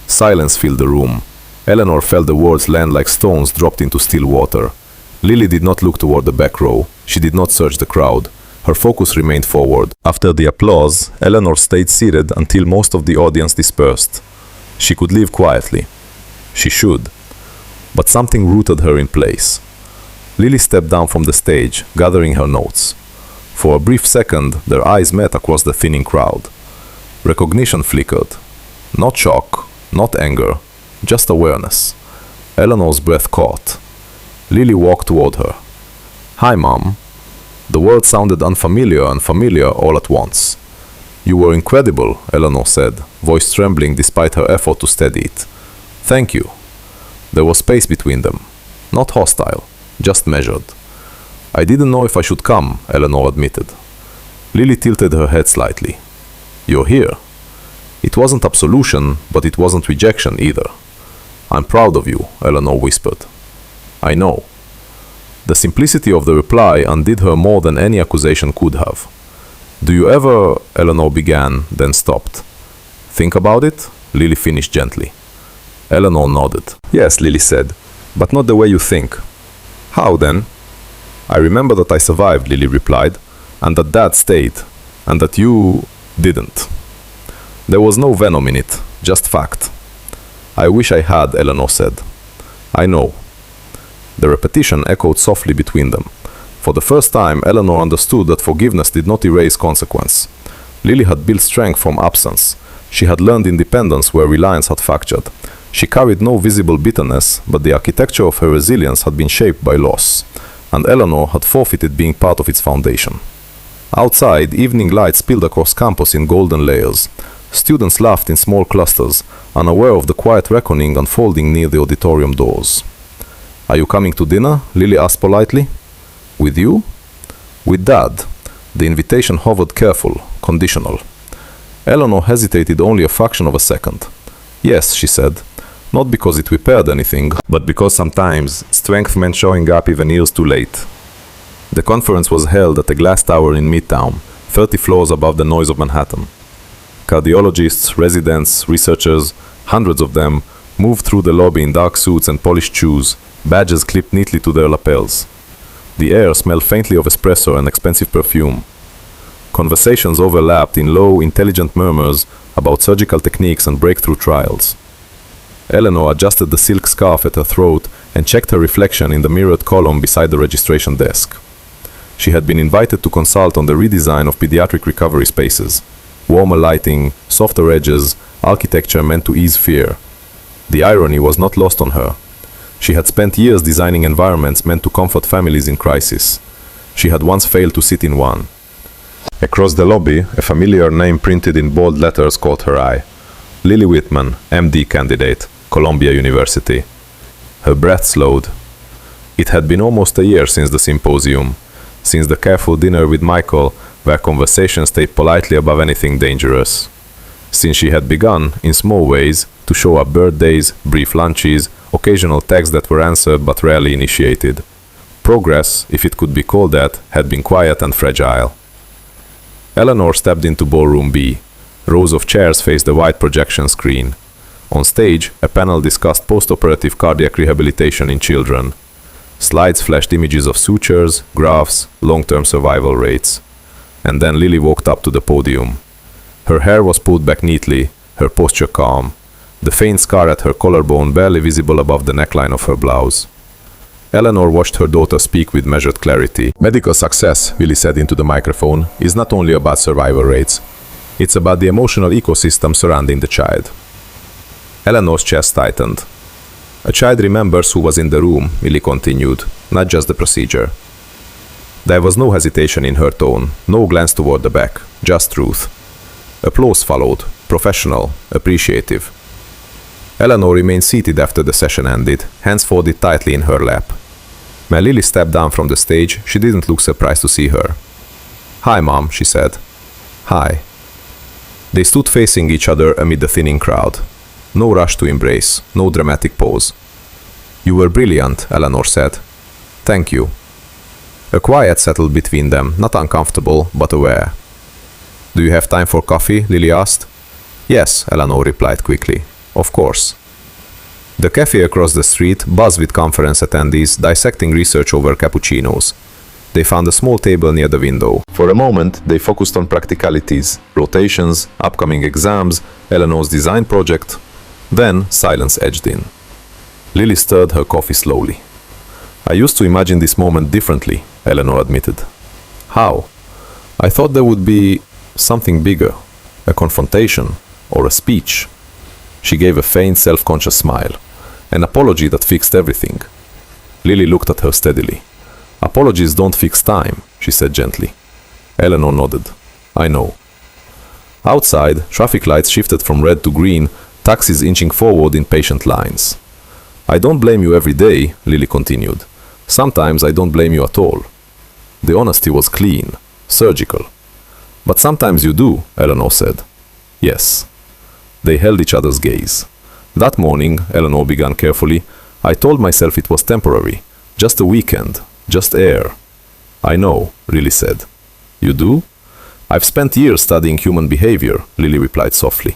Silence filled the room. Eleanor felt the words land like stones dropped into still water. Lily did not look toward the back row. She did not search the crowd. Her focus remained forward. After the applause, Eleanor stayed seated until most of the audience dispersed. She could leave quietly. She should. But something rooted her in place. Lily stepped down from the stage, gathering her notes. For a brief second, their eyes met across the thinning crowd. Recognition flickered. Not shock, not anger, just awareness. Eleanor's breath caught. Lily walked toward her. Hi, Mom. The word sounded unfamiliar and familiar all at once. You were incredible, Eleanor said, voice trembling despite her effort to steady it. Thank you. There was space between them. Not hostile, just measured. I didn't know if I should come, Eleanor admitted. Lily tilted her head slightly. You're here. It wasn't absolution, but it wasn't rejection either. I'm proud of you, Eleanor whispered. I know. The simplicity of the reply undid her more than any accusation could have. Do you ever, Eleanor began, then stopped. Think about it? Lily finished gently. Eleanor nodded. Yes, Lily said, but not the way you think. How then? I remember that I survived, Lily replied, and that Dad stayed, and that you didn't. There was no venom in it, just fact. I wish I had, Eleanor said. I know. The repetition echoed softly between them. For the first time, Eleanor understood that forgiveness did not erase consequence. Lily had built strength from absence. She had learned independence where reliance had fractured. She carried no visible bitterness, but the architecture of her resilience had been shaped by loss, and Eleanor had forfeited being part of its foundation. Outside, evening light spilled across campus in golden layers. Students laughed in small clusters, unaware of the quiet reckoning unfolding near the auditorium doors. Are you coming to dinner? Lily asked politely. With you? With Dad. The invitation hovered careful, conditional. Eleanor hesitated only a fraction of a second. Yes, she said. Not because it repaired anything, but because sometimes strength meant showing up even years too late. The conference was held at a glass tower in Midtown, 30 floors above the noise of Manhattan. Cardiologists, residents, researchers, hundreds of them, moved through the lobby in dark suits and polished shoes, badges clipped neatly to their lapels. The air smelled faintly of espresso and expensive perfume. Conversations overlapped in low, intelligent murmurs about surgical techniques and breakthrough trials. Eleanor adjusted the silk scarf at her throat and checked her reflection in the mirrored column beside the registration desk. She had been invited to consult on the redesign of pediatric recovery spaces. Warmer lighting, softer edges, architecture meant to ease fear. The irony was not lost on her. She had spent years designing environments meant to comfort families in crisis. She had once failed to sit in one. Across the lobby, a familiar name printed in bold letters caught her eye. Lily Whitman, MD candidate, Columbia University. Her breath slowed. It had been almost a year since the symposium, since the careful dinner with Michael, where conversation stayed politely above anything dangerous. Since she had begun, in small ways, to show up birthdays, brief lunches, occasional texts that were answered but rarely initiated. Progress, if it could be called that, had been quiet and fragile. Eleanor stepped into ballroom B. Rows of chairs faced the white projection screen. On stage, a panel discussed post-operative cardiac rehabilitation in children. Slides flashed images of sutures, graphs, long-term survival rates. And then Lily walked up to the podium. Her hair was pulled back neatly, her posture calm. The faint scar at her collarbone barely visible above the neckline of her blouse. Eleanor watched her daughter speak with measured clarity. Medical success, Lily said into the microphone, is not only about survival rates. It's about the emotional ecosystem surrounding the child. Eleanor's chest tightened. A child remembers who was in the room, Lily continued, not just the procedure. There was no hesitation in her tone, no glance toward the back, just truth. Applause followed, professional, appreciative. Eleanor remained seated after the session ended, hands folded tightly in her lap. When Lily stepped down from the stage, she didn't look surprised to see her. "Hi, Mom," she said. "Hi." They stood facing each other amid the thinning crowd. No rush to embrace, no dramatic pose. "You were brilliant," Eleanor said. "Thank you." A quiet settled between them, not uncomfortable, but aware. "Do you have time for coffee?" Lily asked. "Yes," Eleanor replied quickly. "Of course." The cafe across the street buzzed with conference attendees dissecting research over cappuccinos. They found a small table near the window. For a moment, they focused on practicalities, rotations, upcoming exams, Eleanor's design project. Then, silence edged in. Lily stirred her coffee slowly. "I used to imagine this moment differently," Eleanor admitted. "How?" "I thought there would be something bigger, a confrontation, or a speech." She gave a faint, self-conscious smile, an apology that fixed everything. Lily looked at her steadily. "Apologies don't fix time," she said gently. Eleanor nodded. "I know." Outside, traffic lights shifted from red to green, taxis inching forward in patient lines. "I don't blame you every day," Lily continued. "Sometimes I don't blame you at all." The honesty was clean, surgical. "But sometimes you do," Eleanor said. "Yes." They held each other's gaze. "That morning," Eleanor began carefully, "I told myself it was temporary. Just a weekend. Just air." "I know," Lily said. "You do?" "I've spent years studying human behavior," Lily replied softly.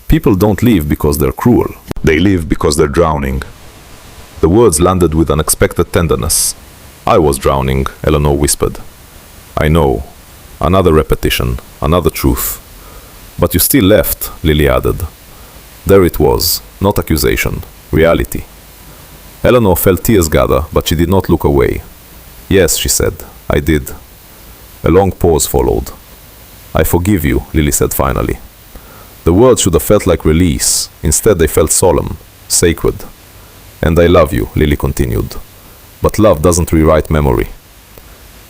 "People don't live because they're cruel. They live because they're drowning." The words landed with unexpected tenderness. "I was drowning," Eleanor whispered. "I know." Another repetition, another truth. "But you still left," Lily added. There it was, not accusation, reality. Eleanor felt tears gather, but she did not look away. "Yes," she said, "I did." A long pause followed. "I forgive you," Lily said finally. The words should have felt like release. Instead they felt solemn, sacred. "And I love you," Lily continued. "But love doesn't rewrite memory."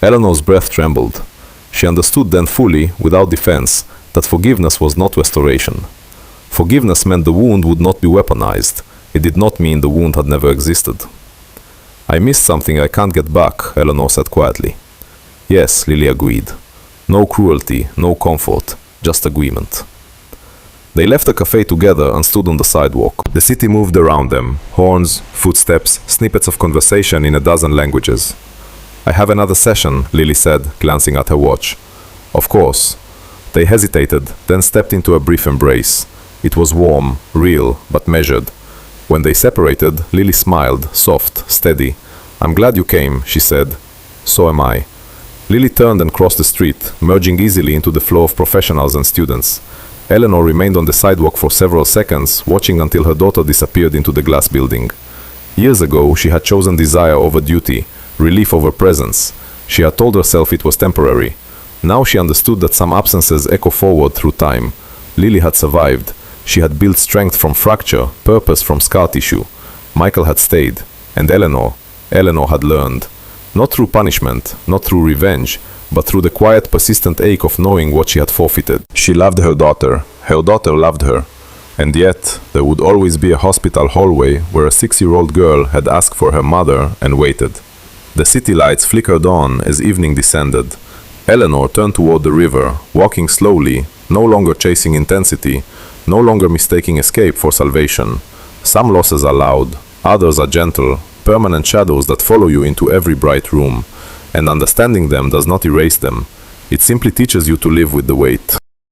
Eleanor's breath trembled. She understood then fully, without defense, that forgiveness was not restoration. Forgiveness meant the wound would not be weaponized. It did not mean the wound had never existed. "I missed something I can't get back," Eleanor said quietly. "Yes," Lily agreed. No cruelty, no comfort, just agreement. They left the cafe together and stood on the sidewalk. The city moved around them, horns, footsteps, snippets of conversation in a dozen languages. "I have another session," Lily said, glancing at her watch. "Of course." They hesitated, then stepped into a brief embrace. It was warm, real, but measured. When they separated, Lily smiled, soft, steady. "I'm glad you came," she said. "So am I." Lily turned and crossed the street, merging easily into the flow of professionals and students. Eleanor remained on the sidewalk for several seconds, watching until her daughter disappeared into the glass building. Years ago, she had chosen desire over duty, relief over presence. She had told herself it was temporary. Now she understood that some absences echo forward through time. Lily had survived. She had built strength from fracture, purpose from scar tissue. Michael had stayed. And Eleanor had learned. Not through punishment, not through revenge, but through the quiet, persistent ache of knowing what she had forfeited. She loved her daughter loved her, and yet there would always be a hospital hallway where a 6-year-old girl had asked for her mother and waited. The city lights flickered on as evening descended. Eleanor turned toward the river, walking slowly, no longer chasing intensity, no longer mistaking escape for salvation. Some losses are loud, others are gentle, permanent shadows that follow you into every bright room, and understanding them does not erase them. It simply teaches you to live with the weight.